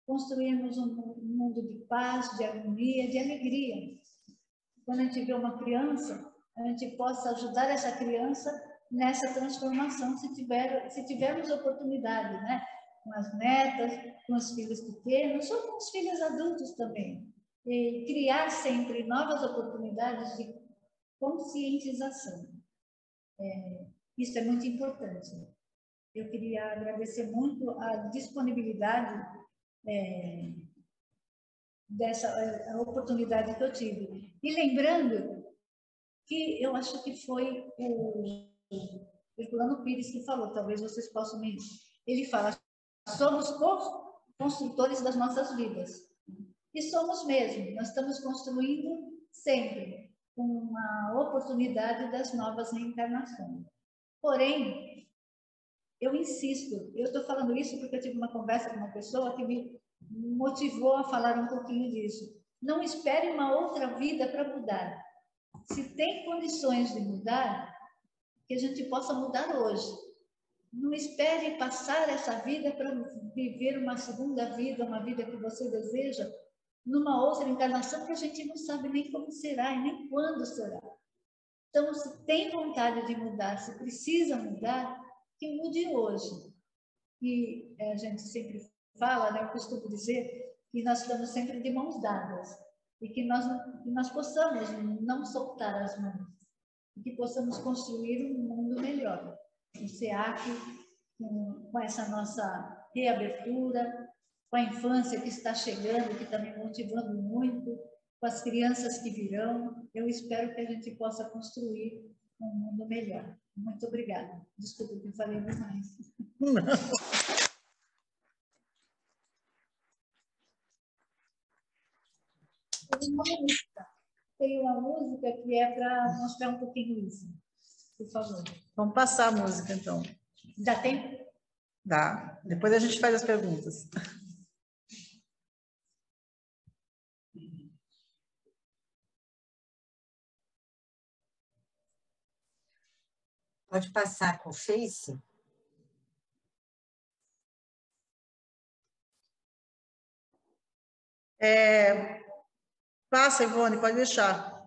Construirmos um mundo de paz, de harmonia, de alegria. Quando a gente vê uma criança, a gente possa ajudar essa criança nessa transformação, se tivermos oportunidade, né? Com as netas, com os filhos pequenos, ou com os filhos adultos também. E criar sempre novas oportunidades de conscientização. Isso é muito importante. Eu queria agradecer muito a disponibilidade dessa oportunidade que eu tive. E lembrando que eu acho que foi o Herculano Pires que falou, talvez vocês possam me... Ele fala, somos construtores das nossas vidas. E somos mesmo, nós estamos construindo sempre uma oportunidade das novas reencarnações. Porém, eu insisto, eu estou falando isso porque eu tive uma conversa com uma pessoa que me motivou a falar um pouquinho disso. Não espere uma outra vida para mudar. Se tem condições de mudar, que a gente possa mudar hoje. Não espere passar essa vida para viver uma segunda vida, uma vida que você deseja, numa outra encarnação que a gente não sabe nem como será e nem quando será. Então, se tem vontade de mudar, se precisa mudar, que mude hoje. que a gente sempre fala, né, eu costumo dizer que nós estamos sempre de mãos dadas e que nós possamos não soltar as mãos, e que possamos construir um mundo melhor. O SEAC, com essa nossa reabertura, com a infância que está chegando, que está me motivando muito, com as crianças que virão, eu espero que a gente possa construir um mundo melhor. Muito obrigada. Desculpa que eu falei demais. Tem uma música que é para mostrar um pouquinho isso. Por favor. Vamos passar a música, então. Já tem? Dá. Depois a gente faz as perguntas. Pode passar com o Face? Passa, Ivone, pode deixar.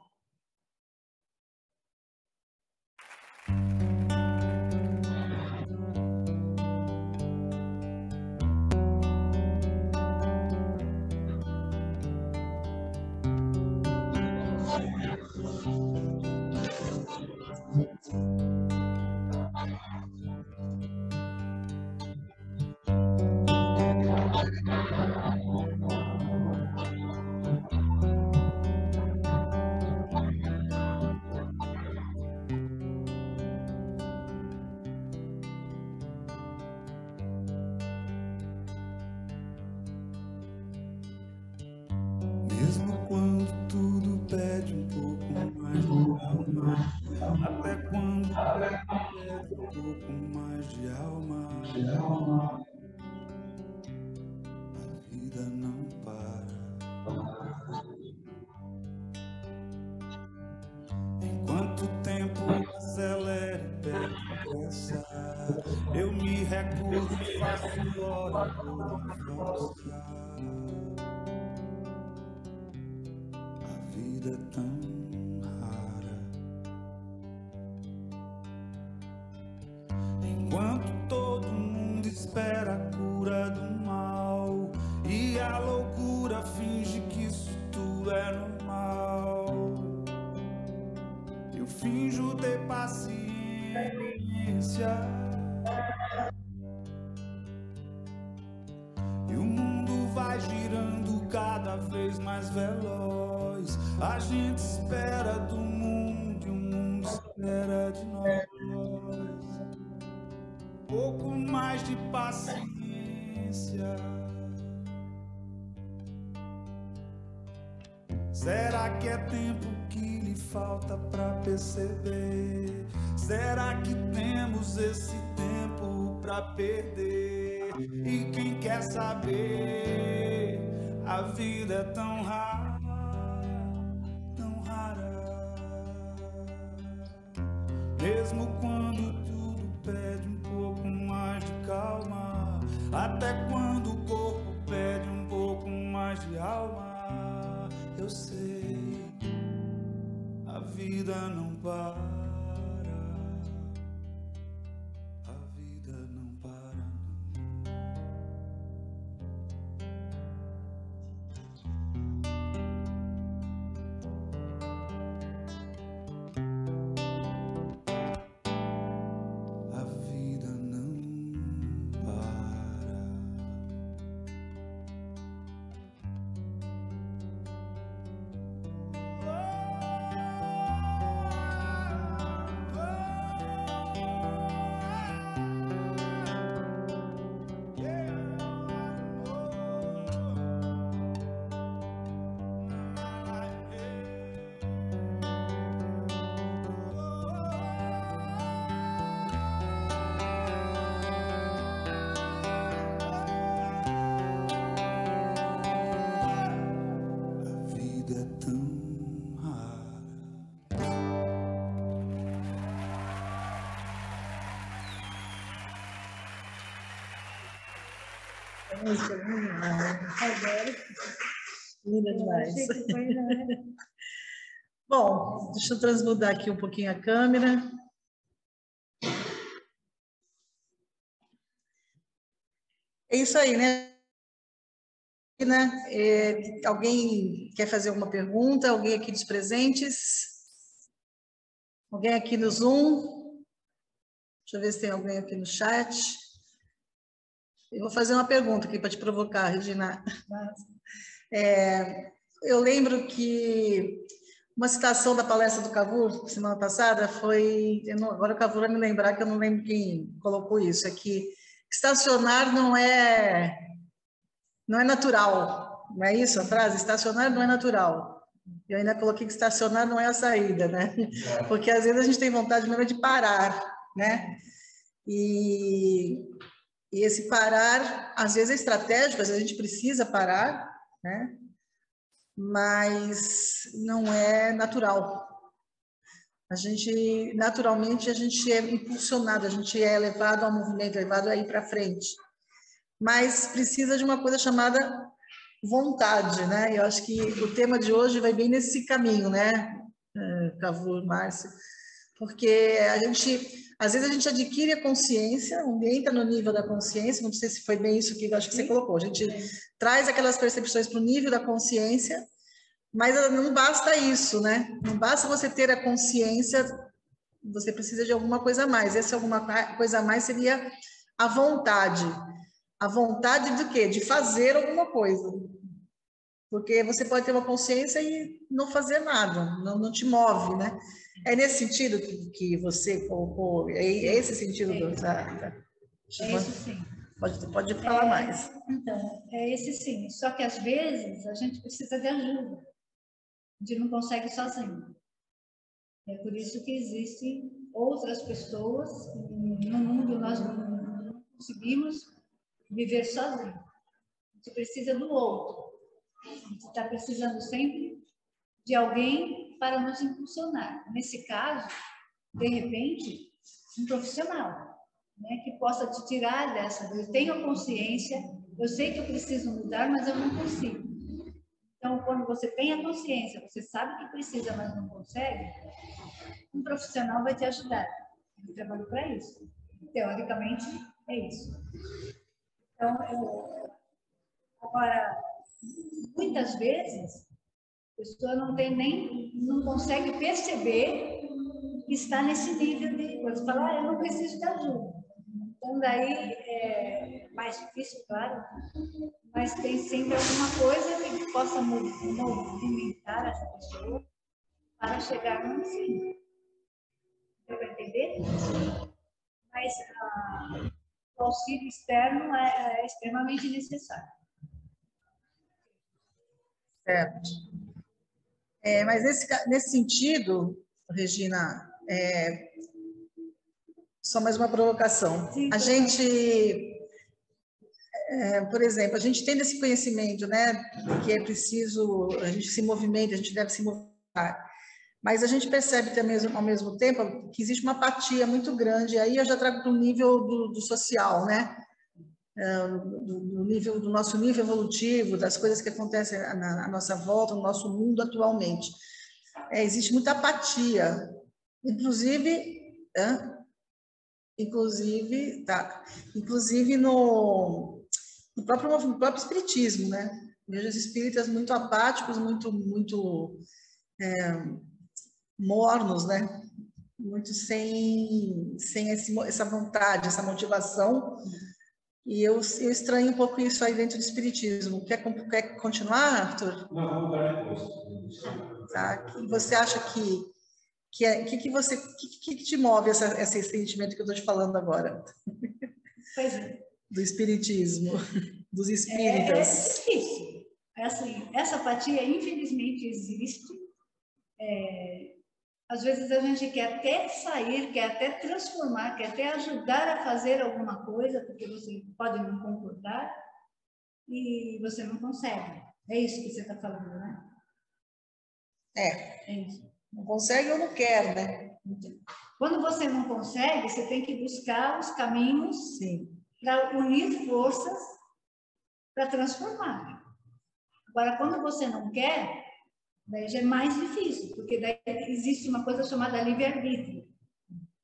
Mesmo quando tudo pede um pouco mais de calma, até quando pede um pouco mais de alma, a vida não para. Enquanto o tempo acelera e perde pressa, eu me recuso e faço hora por uma força. Vida tão rara. Enquanto todo mundo espera a cura do mal e a loucura finge que isso tudo é normal, eu finjo ter paciência e o mundo vai girando cada vez mais veloz. A gente espera do mundo e o mundo espera de nós. Pouco mais de paciência. Será que é tempo que lhe falta pra perceber? Será que temos esse tempo pra perder? E quem quer saber? A vida é tão rara. Mesmo quando tudo pede um pouco mais de calma, até quando o corpo pede um pouco mais de alma, eu sei, a vida não para. A vida não para, não. Música linda demais. Bom, deixa eu transmudar aqui um pouquinho a câmera. É isso aí, né? Alguém quer fazer alguma pergunta? Alguém aqui dos presentes? Alguém aqui no Zoom? Deixa eu ver se tem alguém aqui no chat. Eu vou fazer uma pergunta aqui para te provocar, Regina. Eu lembro que uma citação da palestra do Cavour, semana passada, foi... agora o Cavour vai me lembrar que eu não lembro quem colocou isso, é que estacionar não é natural. Não é isso a frase? Estacionar não é natural. Eu ainda coloquei que estacionar não é a saída, né? Porque às vezes a gente tem vontade mesmo de parar, né? E esse parar, às vezes é estratégico, às vezes a gente precisa parar, né? Mas não é natural. Naturalmente, a gente é impulsionado, a gente é levado ao movimento, levado a ir para frente. Mas precisa de uma coisa chamada vontade, né? Eu acho que o tema de hoje vai bem nesse caminho, né, Cavour, Márcio? Porque às vezes a gente adquire a consciência, entra no nível da consciência, não sei se foi bem isso que eu acho que você colocou, a gente traz aquelas percepções para o nível da consciência, mas não basta isso, né? Não basta você ter a consciência, você precisa de alguma coisa a mais. Essa alguma coisa a mais seria a vontade. A vontade de quê? De fazer alguma coisa. Porque você pode ter uma consciência e não fazer nada, não te move, né? É nesse sentido que você colocou, é esse sentido? É isso sim. Pode falar mais. Então, é esse sim. Só que às vezes a gente precisa de ajuda. A gente não consegue sozinho. É por isso que existem outras pessoas. No mundo nós não conseguimos viver sozinho. A gente precisa do outro. A gente está precisando sempre de alguém para nos impulsionar. Nesse caso, de repente, um profissional, né, que possa te tirar dessa. Eu tenho consciência, eu sei que eu preciso mudar, mas eu não consigo. Então, quando você tem a consciência, você sabe que precisa, mas não consegue, um profissional vai te ajudar. Eu trabalho para isso. Teoricamente, é isso. Então, agora, muitas vezes, a pessoa não consegue perceber que está nesse nível de coisa. Fala, eu não preciso de ajuda. Então, daí é mais difícil, claro, mas tem sempre alguma coisa que possa movimentar essa pessoa para chegar no fim. Deu para entender? Mas o auxílio externo é extremamente necessário. Certo. Mas nesse sentido, Regina, só mais uma provocação. Sim, a gente, por exemplo, a gente tem esse conhecimento, né, que é preciso, a gente se movimenta, a gente deve se movimentar, mas a gente percebe também, ao mesmo tempo, que existe uma apatia muito grande, aí eu já trago para o nível do social, né, do nosso nível evolutivo, das coisas que acontecem à nossa volta, no nosso mundo atualmente. Existe muita apatia, inclusive no próprio espiritismo, né? Vejo os espíritas muito apáticos, muito mornos, né? Muito sem essa vontade, essa motivação. E eu estranho um pouco isso aí dentro do espiritismo. Quer continuar, Arthur? Não, vou dar depois. Tá? E você acha que te move esse sentimento que eu estou te falando agora? Pois é. Do espiritismo, dos espíritas. É difícil. Assim, essa apatia, infelizmente, existe. Às vezes a gente quer até sair, quer até transformar, quer até ajudar a fazer alguma coisa, porque você pode não concordar, e você não consegue. É isso que você está falando, né? É isso. Não consegue ou não quer, né? Quando você não consegue, você tem que buscar os caminhos para unir forças para transformar. Agora, quando você não quer, daí já é mais difícil, porque daí existe uma coisa chamada livre-arbítrio,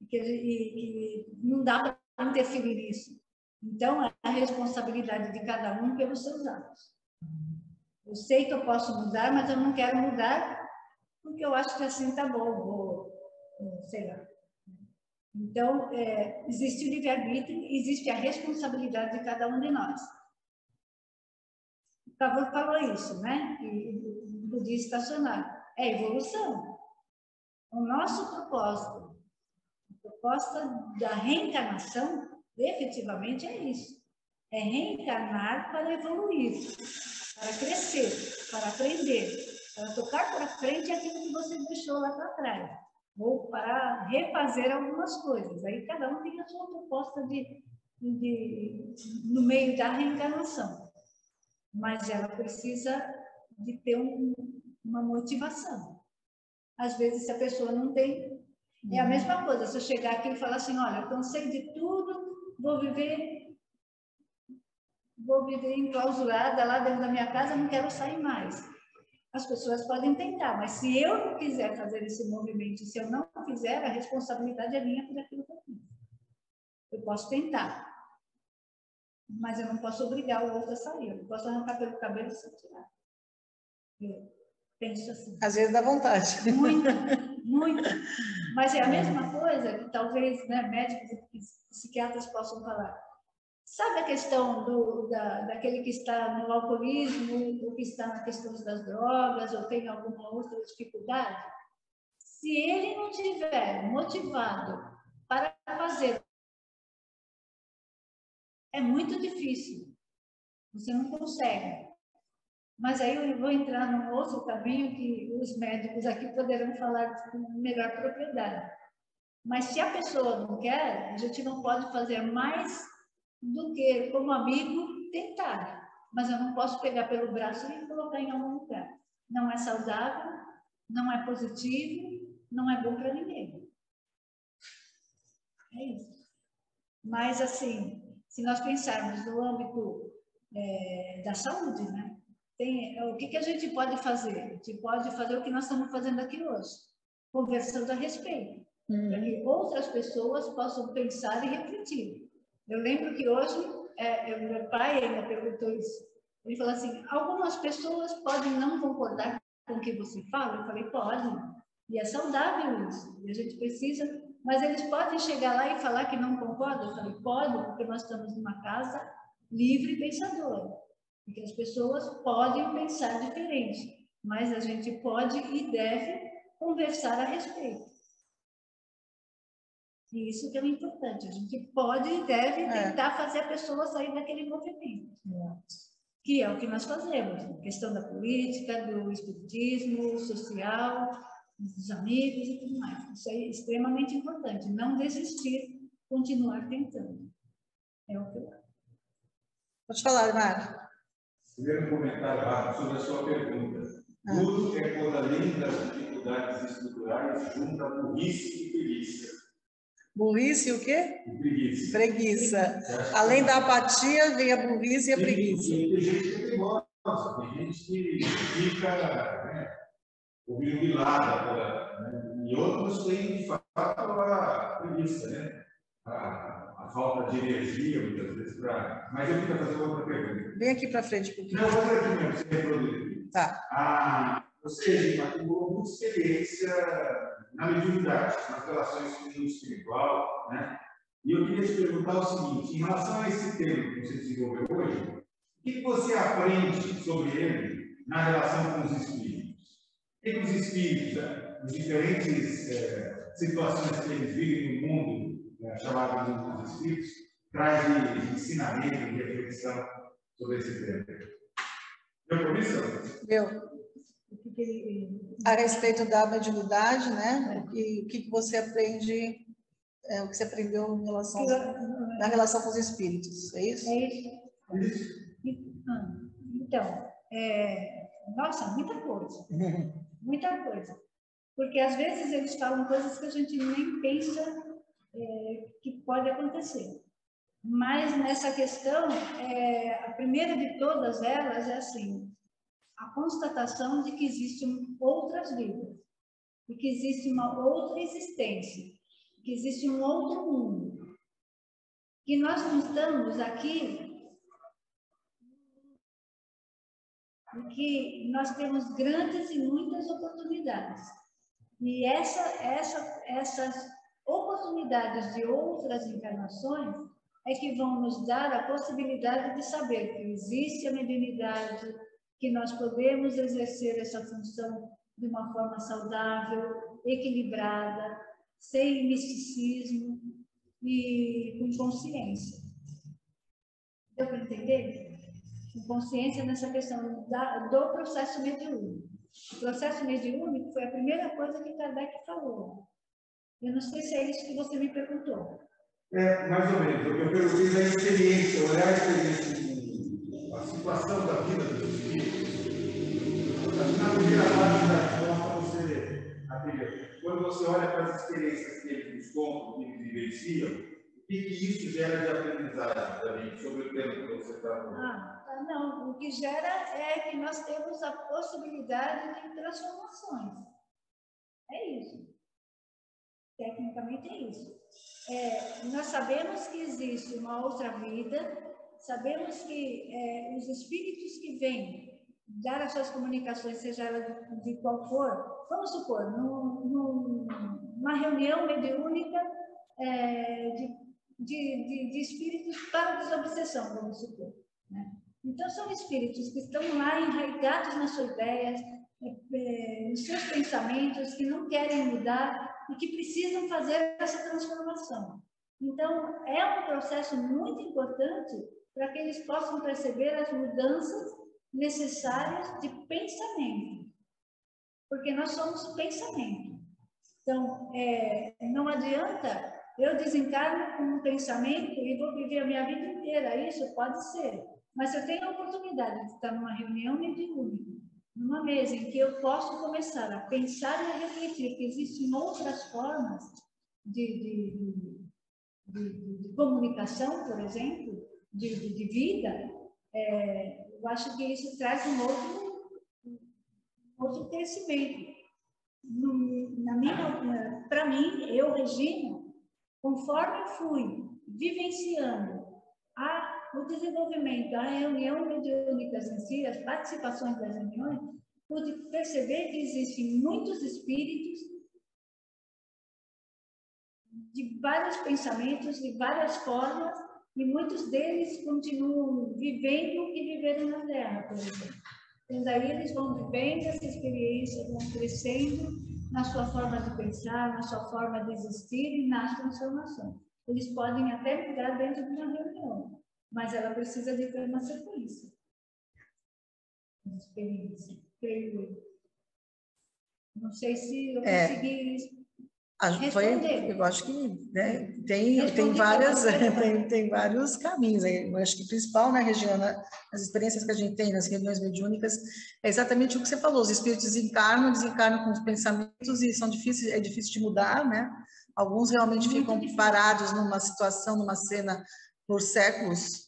que não dá para interferir nisso. Então, a responsabilidade de cada um pelos seus atos. Eu sei que eu posso mudar, mas eu não quero mudar porque eu acho que assim tá bom, sei lá. Então, existe o livre-arbítrio, existe a responsabilidade de cada um de nós. O Cavour falou isso, né? E o budista estacionário. É evolução. O nosso propósito, a proposta da reencarnação, efetivamente é isso. É reencarnar para evoluir, para crescer, para aprender, para tocar para frente aquilo que você deixou lá para trás, ou para refazer algumas coisas. Aí cada um tem a sua proposta no meio da reencarnação. Mas ela precisa de ter uma motivação. Às vezes, se a pessoa não tem, é a mesma coisa. Se eu chegar aqui e falar assim, olha, eu cansei de tudo, vou viver enclausurada lá dentro da minha casa, não quero sair mais. As pessoas podem tentar, mas se eu não quiser fazer esse movimento, se eu não fizer, a responsabilidade é minha por aquilo que eu fiz. Eu posso tentar, mas eu não posso obrigar o outro a sair. Eu não posso arrancar pelo cabelo e se tirar. Eu penso assim. Às vezes dá vontade. Muito, muito. Mas é a mesma coisa que talvez, né, médicos e psiquiatras possam falar. Sabe a questão daquele que está no alcoolismo, ou que está na questão das drogas, ou tem alguma outra dificuldade? Se ele não estiver motivado para fazer, é muito difícil. Você não consegue. Mas aí eu vou entrar num outro caminho que os médicos aqui poderão falar com melhor propriedade. Mas se a pessoa não quer, a gente não pode fazer mais do que, como amigo, tentar. Mas eu não posso pegar pelo braço e colocar em algum lugar. Não é saudável, não é positivo, não é bom para ninguém. É isso. Mas, assim, se nós pensarmos no âmbito da saúde, né? O que a gente pode fazer? A gente pode fazer o que nós estamos fazendo aqui hoje, conversando a respeito, para que outras pessoas possam pensar e refletir. Eu lembro que hoje, meu pai ainda perguntou isso. Ele falou assim, algumas pessoas podem não concordar com o que você fala? Eu falei, podem. E é saudável isso. E a gente precisa... Mas eles podem chegar lá e falar que não concordam? Eu falei, pode, porque nós estamos numa casa livre e pensadora. Porque as pessoas podem pensar diferente. Mas a gente pode e deve conversar a respeito. E isso que é importante. A gente pode e deve tentar fazer a pessoa sair daquele movimento. Que é o que nós fazemos. A questão da política, do espiritismo, social, dos amigos e tudo mais. Isso é extremamente importante. Não desistir, continuar tentando. É o que eu acho. Pode falar, Mário. Primeiro comentário rápido sobre a sua pergunta. Tudo é por além das dificuldades estruturais junto à burrice e preguiça. Burrice e o quê? E preguiça. Preguiça. Além da apatia, vem a burrice e a preguiça. Tem gente que tem gosta, tem gente que fica ouvindo milagre, e outros têm, de fato, a preguiça, né? A falta de energia, muitas vezes, Mas eu queria fazer outra pergunta. Vem aqui para frente, por favor. Não, outra aqui mesmo, você reproduzir. Tá. Você acumulou muita experiência na mediunidade, nas relações com o mundo espiritual, né? E eu queria te perguntar o seguinte, em relação a esse tema que você desenvolveu hoje, o que você aprende sobre ele na relação com os espíritos? O que os espíritos, as diferentes situações que eles vivem no mundo, chamado de mundo dos espíritos, traz de ensinamento e reflexão sobre esse tema? Deu permissão? Deu. A respeito da mediunidade, né? O que você aprende, o que você aprendeu na relação com os espíritos, é isso? É isso. Então, nossa, muita coisa. Muita coisa. Porque às vezes eles falam coisas que a gente nem pensa que pode acontecer. Mas nessa questão, a primeira de todas elas é assim, a constatação de que existem outras vidas, de que existe uma outra existência, que existe um outro mundo, que nós não estamos aqui, que nós temos grandes e muitas oportunidades. E essas oportunidades de outras encarnações é que vão nos dar a possibilidade de saber que existe a mediunidade, que nós podemos exercer essa função de uma forma saudável, equilibrada, sem misticismo e com consciência. Deu para entender? Com consciência nessa questão do processo mediúnico. O processo mediúnico foi a primeira coisa que Kardec falou. Eu não sei se é isso que você me perguntou. Mais ou menos. Eu perguntei da experiência, olhar a experiência, a situação da vida dos espíritos. Na primeira parte da resposta, você atendeu. Quando você olha para as experiências que eles nos contam, que eles vivenciam, o que isso gera de aprendizagem também sobre o tema que você está falando? Não, o que gera é que nós temos a possibilidade de transformações. É isso. Tecnicamente é isso. Nós sabemos que existe uma outra vida, sabemos que os espíritos que vêm dar as suas comunicações, seja ela de qual for, vamos supor, numa reunião mediúnica de espíritos para desobsessão, vamos supor, né? Então, são espíritos que estão lá enraizados nas suas ideias, nos seus pensamentos, que não querem mudar e que precisam fazer essa transformação. Então, é um processo muito importante para que eles possam perceber as mudanças necessárias de pensamento, porque nós somos pensamento. Então, não adianta eu desencarno com um pensamento e vou viver a minha vida inteira. Isso pode ser. Mas eu tenho a oportunidade de estar numa reunião mediúnica, numa mesa em que eu posso começar a pensar e a refletir que existem outras formas de comunicação, por exemplo, de vida, eu acho que isso traz um outro crescimento. Para mim, eu, Regina, conforme eu fui vivenciando o desenvolvimento, a reunião mediúnica em si, as participações das reuniões, pude perceber que existem muitos espíritos de vários pensamentos, de várias formas, e muitos deles continuam vivendo o que viveram na Terra, por exemplo. Então, daí eles vão vivendo essa experiência, vão crescendo na sua forma de pensar, na sua forma de existir e nas transformações. Eles podem até mudar dentro de uma reunião, mas ela precisa de ter uma sequência. Uma experiência, creio eu. Não sei se eu consegui responder. Eu acho que tem vários caminhos. Eu acho que o principal, né, Regina, as experiências que a gente tem nas reuniões mediúnicas, é exatamente o que você falou. Os espíritos desencarnam com os pensamentos e é difícil de mudar, né? Alguns realmente ficam parados numa situação, numa cena por séculos,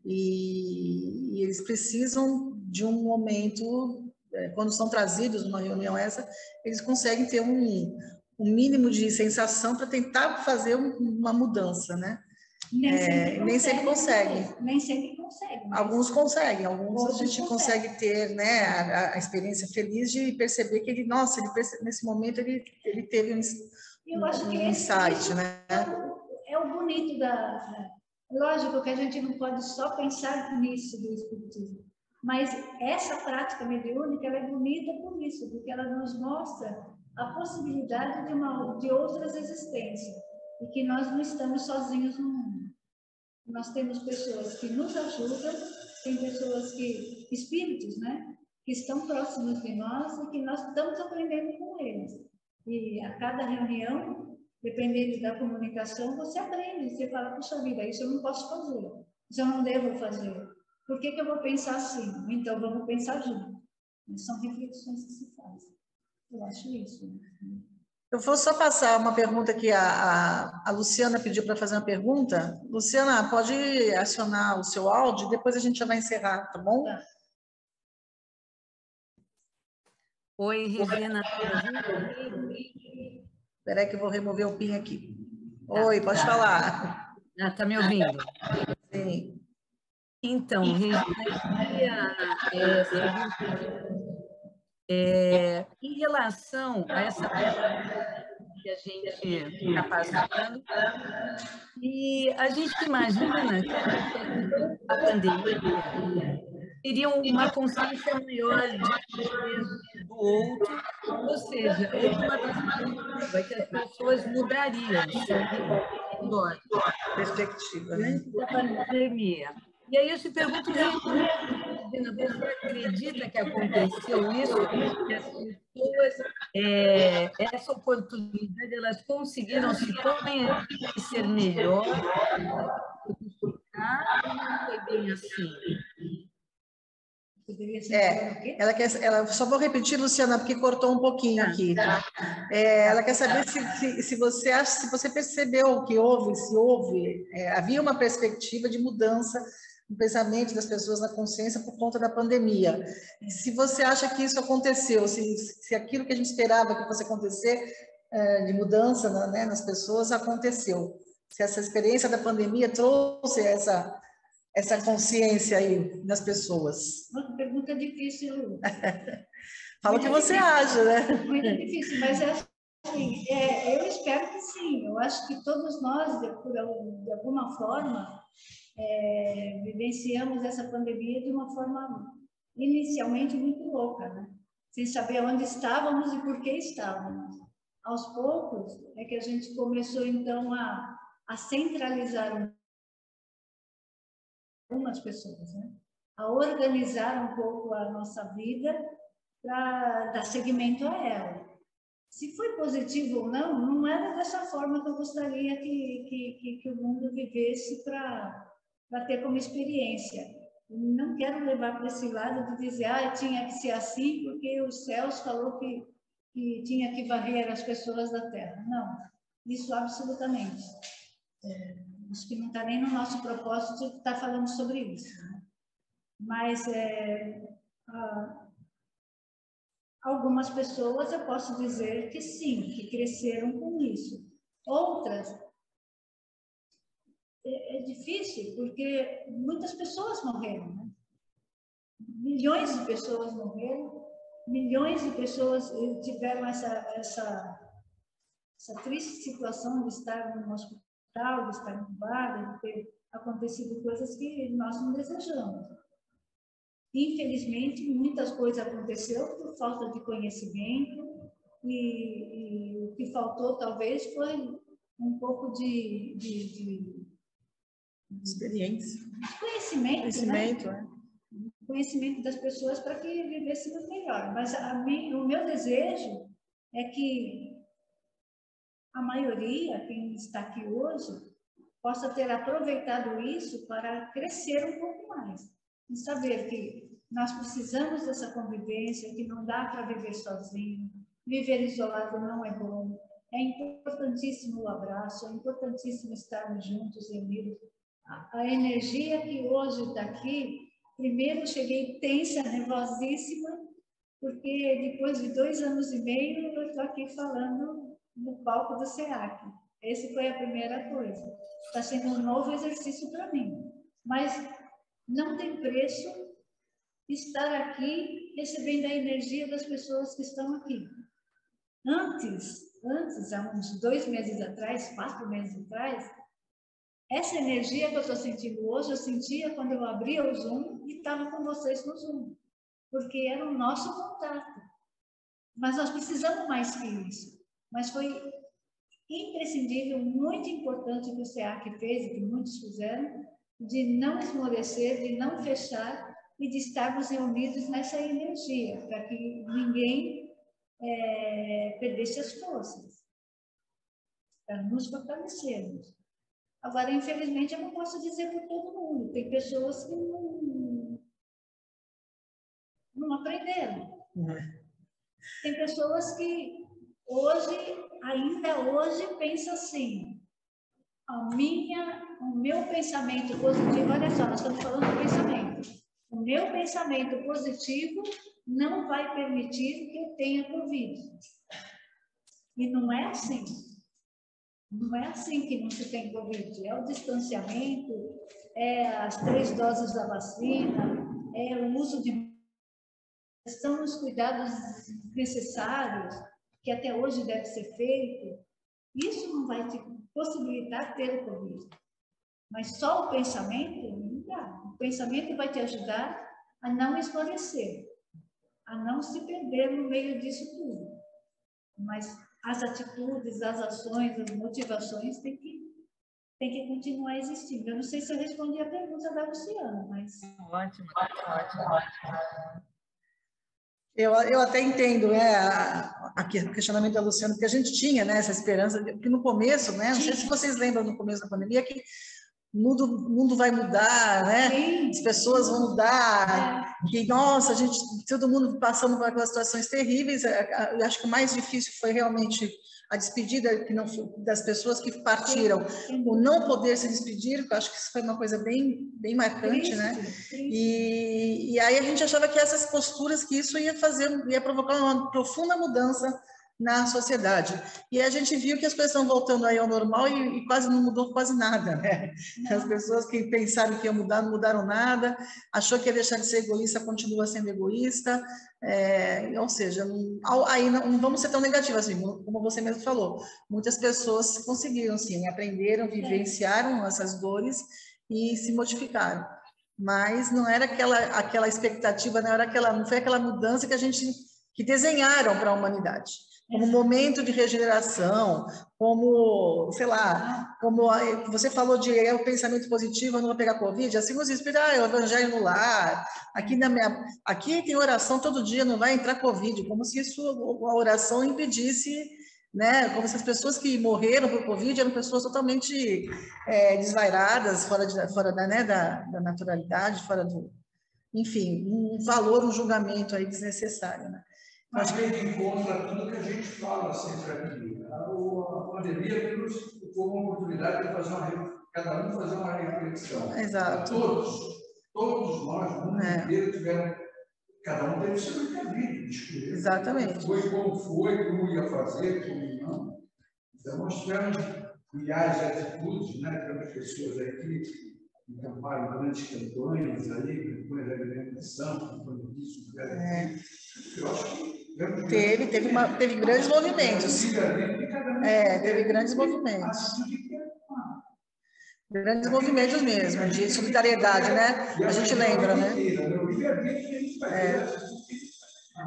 e eles precisam de um momento, quando são trazidos numa reunião eles conseguem ter um mínimo de sensação para tentar fazer uma mudança, né? Nem sempre consegue. Alguns conseguem, a gente consegue ter, né, a experiência feliz de perceber que nesse momento ele teve um insight, né? É o bonito Lógico que a gente não pode só pensar nisso do espiritismo, mas essa prática mediúnica ela é bonita por isso, porque ela nos mostra a possibilidade de outras existências e que nós não estamos sozinhos no mundo. Nós temos pessoas que nos ajudam, tem pessoas espíritos, né, que estão próximos de nós e que nós estamos aprendendo com eles. E a cada reunião, dependendo da comunicação, você aprende, você fala, puxa vida, isso eu não posso fazer, isso eu não devo fazer. Por que eu vou pensar assim? Então, vamos pensar junto. São reflexões que se fazem. Eu acho isso. Eu vou só passar uma pergunta que a Luciana pediu para fazer uma pergunta. Luciana, pode acionar o seu áudio, depois a gente já vai encerrar, tá bom? Tá. Oi, Regina. Espera aí que eu vou remover o PIN aqui. Oi, pode falar. Está me ouvindo? Sim. Então, Regina, eu queria em relação a essa que a gente está passando, e a gente imagina que a pandemia teria uma consciência maior do outro, ou seja, uma perspectiva que as pessoas mudariam Perspectiva. antes da pandemia. E aí eu te pergunto, Regina, você acredita que aconteceu isso? Que as pessoas, essa oportunidade, elas conseguiram se conhecer melhor, ou não foi bem assim? Ela só vou repetir, Luciana, porque cortou um pouquinho aqui. Ela quer saber se você acha, se você percebeu que havia uma perspectiva de mudança no pensamento das pessoas, na consciência, por conta da pandemia. Se você acha que isso aconteceu, se aquilo que a gente esperava que fosse acontecer, de mudança, né, nas pessoas, aconteceu. Se essa experiência da pandemia trouxe essa consciência aí nas pessoas. Uma pergunta difícil. Fala o que você acha, né? Muito difícil, mas assim, eu espero que sim. Eu acho que todos nós, de alguma forma, vivenciamos essa pandemia de uma forma inicialmente muito louca, né? Sem saber onde estávamos e por que estávamos. Aos poucos é que a gente começou, então, a centralizar algumas pessoas, né? A organizar um pouco a nossa vida para dar seguimento a ela. Se foi positivo ou não, não era dessa forma que eu gostaria que o mundo vivesse para ter como experiência. Eu não quero levar para esse lado de dizer, tinha que ser assim porque os céus falou que tinha que varrer as pessoas da Terra. Não, isso absolutamente. Acho que não está nem no nosso propósito de estar falando sobre isso, né? Mas algumas pessoas eu posso dizer que sim, que cresceram com isso. Outras, é difícil, porque muitas pessoas morreram, né? Milhões de pessoas morreram, milhões de pessoas tiveram essa triste situação de estar no hospital, de estar entubada, de ter acontecido coisas que nós não desejamos. Infelizmente, muitas coisas aconteceram por falta de conhecimento e o que faltou, talvez, foi um pouco de experiência. Conhecimento, né? Conhecimento das pessoas para que vivêssemos melhor. Mas o meu desejo é que a maioria, quem está aqui hoje, possa ter aproveitado isso para crescer um pouco mais. E saber que nós precisamos dessa convivência, que não dá para viver sozinho, viver isolado não é bom. É importantíssimo o abraço, é importantíssimo estarmos juntos e unidos. A energia que hoje está aqui, primeiro cheguei tensa, nervosíssima, porque depois de 2 anos e meio eu estou aqui falando no palco do SEAC. Essa foi a primeira coisa. Está sendo um novo exercício para mim. Mas não tem preço estar aqui recebendo a energia das pessoas que estão aqui. Antes, há uns 2 meses atrás, 4 meses atrás, essa energia que eu estou sentindo hoje, eu sentia quando eu abria o Zoom e estava com vocês no Zoom, porque era o nosso contato. Mas nós precisamos mais que isso. Mas foi imprescindível, muito importante o que o SEAC fez e que muitos fizeram, de não esmorecer, de não fechar e de estarmos reunidos nessa energia, para que ninguém perdesse as forças, para nos fortalecermos. Agora, infelizmente, eu não posso dizer por todo mundo. Tem pessoas que não aprenderam. Tem pessoas que ainda hoje, pensam assim, o meu pensamento positivo, olha só, nós estamos falando do pensamento. O meu pensamento positivo não vai permitir que eu tenha Covid. E não é assim. Não é assim que não se tem Covid. É o distanciamento, é as 3 doses da vacina, é o uso de... São os cuidados necessários que até hoje deve ser feito. Isso não vai te possibilitar ter o Covid. Mas só o pensamento, não dá. O pensamento vai te ajudar a não esmorecer, a não se perder no meio disso tudo. Mas as atitudes, as ações, as motivações têm que continuar existindo. Eu não sei se eu respondi a pergunta da Luciana, mas... Ótimo, ótimo. Eu até entendo, o questionamento da Luciana, porque a gente tinha, né, essa esperança, que no começo, né, não sei se vocês lembram no começo da pandemia, que o mundo vai mudar, né? Sim. As pessoas vão mudar, que, nossa, todo mundo passando por aquelas situações terríveis. Eu acho que o mais difícil foi realmente a despedida das pessoas que partiram, o não poder se despedir, eu acho que isso foi uma coisa bem marcante, né? E aí a gente achava que essas posturas, que isso ia provocar uma profunda mudança na sociedade. E a gente viu que as coisas estão voltando aí ao normal e quase não mudou quase nada, né? As pessoas que pensaram que ia mudar, não mudaram nada, achou que ia deixar de ser egoísta, continua sendo egoísta, ou seja, aí não vamos ser tão negativos assim, como você mesmo falou, muitas pessoas conseguiram, sim, aprenderam, vivenciaram essas dores e se modificaram. Mas não era aquela expectativa, não foi aquela mudança que desenharam para a humanidade, como um momento de regeneração, como, sei lá, como você falou de o pensamento positivo, eu não vou pegar Covid, assim nos espíritos, o evangelho no lar, aqui tem oração todo dia, não vai entrar Covid, como se a oração impedisse, né? Como se as pessoas que morreram por Covid eram pessoas totalmente desvairadas, fora da naturalidade, enfim, um valor, um julgamento aí desnecessário, né? Mas vem de encontro a tudo que a gente fala sempre aqui. A pandemia nos foi uma oportunidade de cada um fazer uma reflexão. Exato. Todos nós, no mundo inteiro, cada um teve seu caminho de escolher. Exatamente. Como ia fazer, como não. Então, nós tivemos milhares de atitudes, né? Temos pessoas aqui que encamparam grandes campanhas aí, campanhas de alimentação, campanhas disso, eu acho que teve grandes movimentos. Teve grandes movimentos. Grandes movimentos mesmo, de solidariedade, né? A gente lembra, né?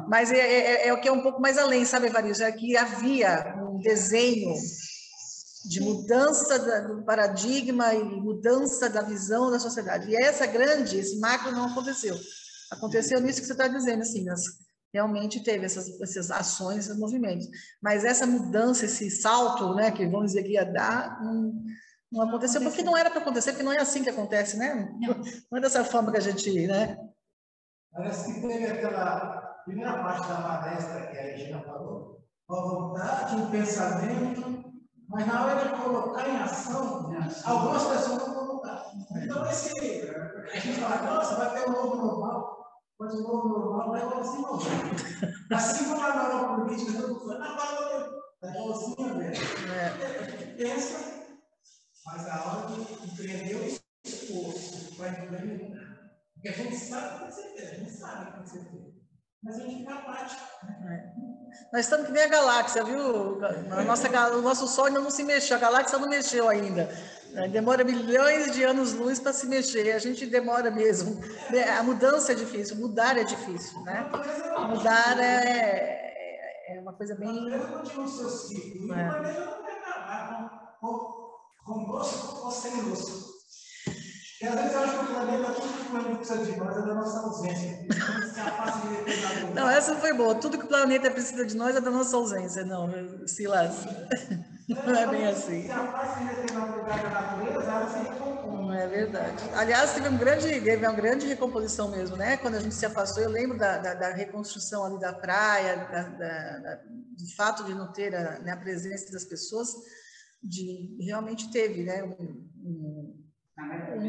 Mas é o que é um pouco mais além, sabe, Evaristo? É que havia um desenho de mudança do paradigma e mudança da visão da sociedade. E esse macro não aconteceu. Aconteceu nisso que você está dizendo, assim, realmente teve essas ações, esses movimentos. Mas essa mudança, esse salto, né, que vamos dizer que ia dar, não aconteceu, porque não era para acontecer, porque não é assim que acontece, né? Não é dessa forma que a gente, né? Parece que teve aquela primeira parte da palestra que a Regina falou, uma vontade, um pensamento, mas na hora de colocar em ação, algumas pessoas não colocaram. Então, a gente fala, nossa, vai ter um novo normal, mas o novo normal vai assim, não. Assim como a nova política, todo mundo fala, vai igualzinho, velho. Pensa, mas a hora de empreender o esforço para implementar. Porque a gente sabe o que você fez, a gente sabe o que você fez. Mas a gente fica apático. Nós estamos que nem a galáxia, viu? O nosso Sol ainda não se mexeu, a galáxia não mexeu ainda. Demora milhões de anos-luz para se mexer, a gente demora mesmo. A mudança é difícil, mudar é difícil, né? Mudar é uma coisa bem... A natureza continua o seu ciclo, e o planeta não vai acabar com doce ou sem doce. E às vezes eu acho que o planeta, tudo que o planeta precisa de nós é da nossa ausência. Não, essa foi boa. Tudo que o planeta precisa de nós é da nossa ausência. Não, Silas. Não é bem assim. Se a face de determinado lugar da natureza, ela se recompõe. Não é verdade. Aliás, teve uma grande recomposição mesmo, né? Quando a gente se afastou, eu lembro da reconstrução ali da praia, do fato de não ter a presença das pessoas, realmente teve, né?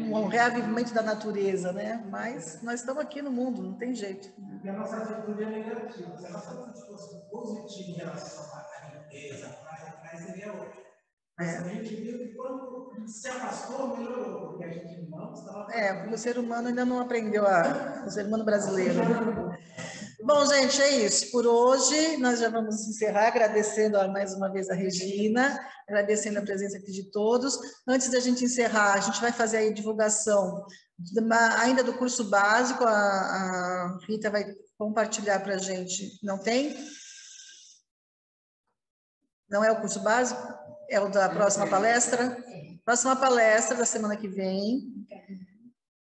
Um reavivamento da natureza, né? Mas nós estamos aqui no mundo, não tem jeito. E a nossa atitude é negativa. Se a nossa atitude fosse positiva em relação à limpeza, à praia, seria outra. Mas a gente viu que quando se afastou, melhorou, porque a gente não estava... Porque o ser humano ainda não aprendeu o ser humano brasileiro. Bom, gente, é isso. Por hoje, nós já vamos encerrar, agradecendo mais uma vez a Regina, agradecendo a presença aqui de todos. Antes da gente encerrar, a gente vai fazer aí divulgação ainda do curso básico, a Rita vai compartilhar para a gente. Não tem? Não é o curso básico? É o da próxima palestra? Próxima palestra da semana que vem,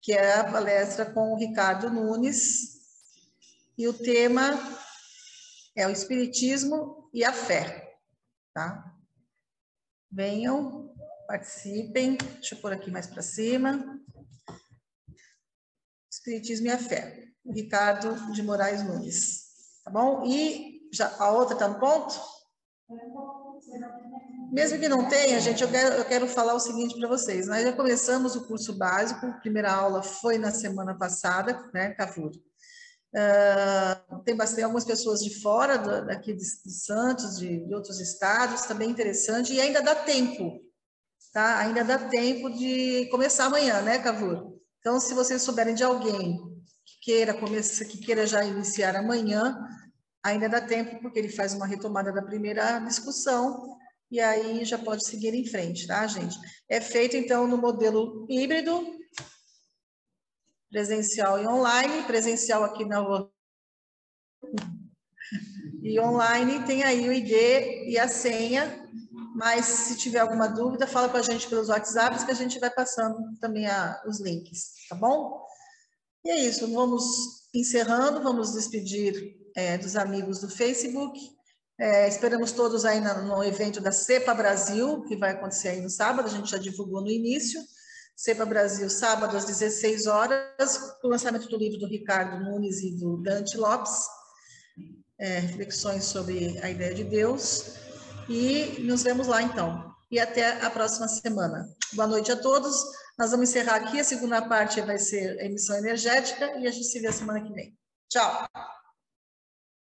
que é a palestra com o Ricardo Nunes, e o tema é o Espiritismo e a Fé, tá? Venham, participem, deixa eu pôr aqui mais para cima. Espiritismo e a Fé, o Ricardo de Moraes Nunes, tá bom? E já, a outra está no ponto? Mesmo que não tenha, gente, eu quero falar o seguinte para vocês. Nós já começamos o curso básico, a primeira aula foi na semana passada, né, Cavour? Tem algumas pessoas de fora daqui de Santos, de outros estados, está bem interessante, e ainda dá tempo, tá? Ainda dá tempo de começar amanhã, né, Cavour? Então, se vocês souberem de alguém que queira já iniciar amanhã, ainda dá tempo, porque ele faz uma retomada da primeira discussão, e aí já pode seguir em frente, tá, gente? É feito, então, no modelo híbrido, presencial e online, presencial aqui na e online tem aí o ID e a senha, mas se tiver alguma dúvida, fala com a gente pelos WhatsApps que a gente vai passando também os links, tá bom? E é isso, vamos encerrando, vamos despedir dos amigos do Facebook, esperamos todos aí no evento da CEPA Brasil, que vai acontecer aí no sábado, a gente já divulgou no início, CEPA Brasil, sábado às 16 horas, o lançamento do livro do Ricardo Nunes e do Dante Lopes, reflexões sobre a ideia de Deus, e nos vemos lá então, e até a próxima semana. Boa noite a todos, nós vamos encerrar aqui, a segunda parte vai ser a emissão energética, e a gente se vê a semana que vem. Tchau!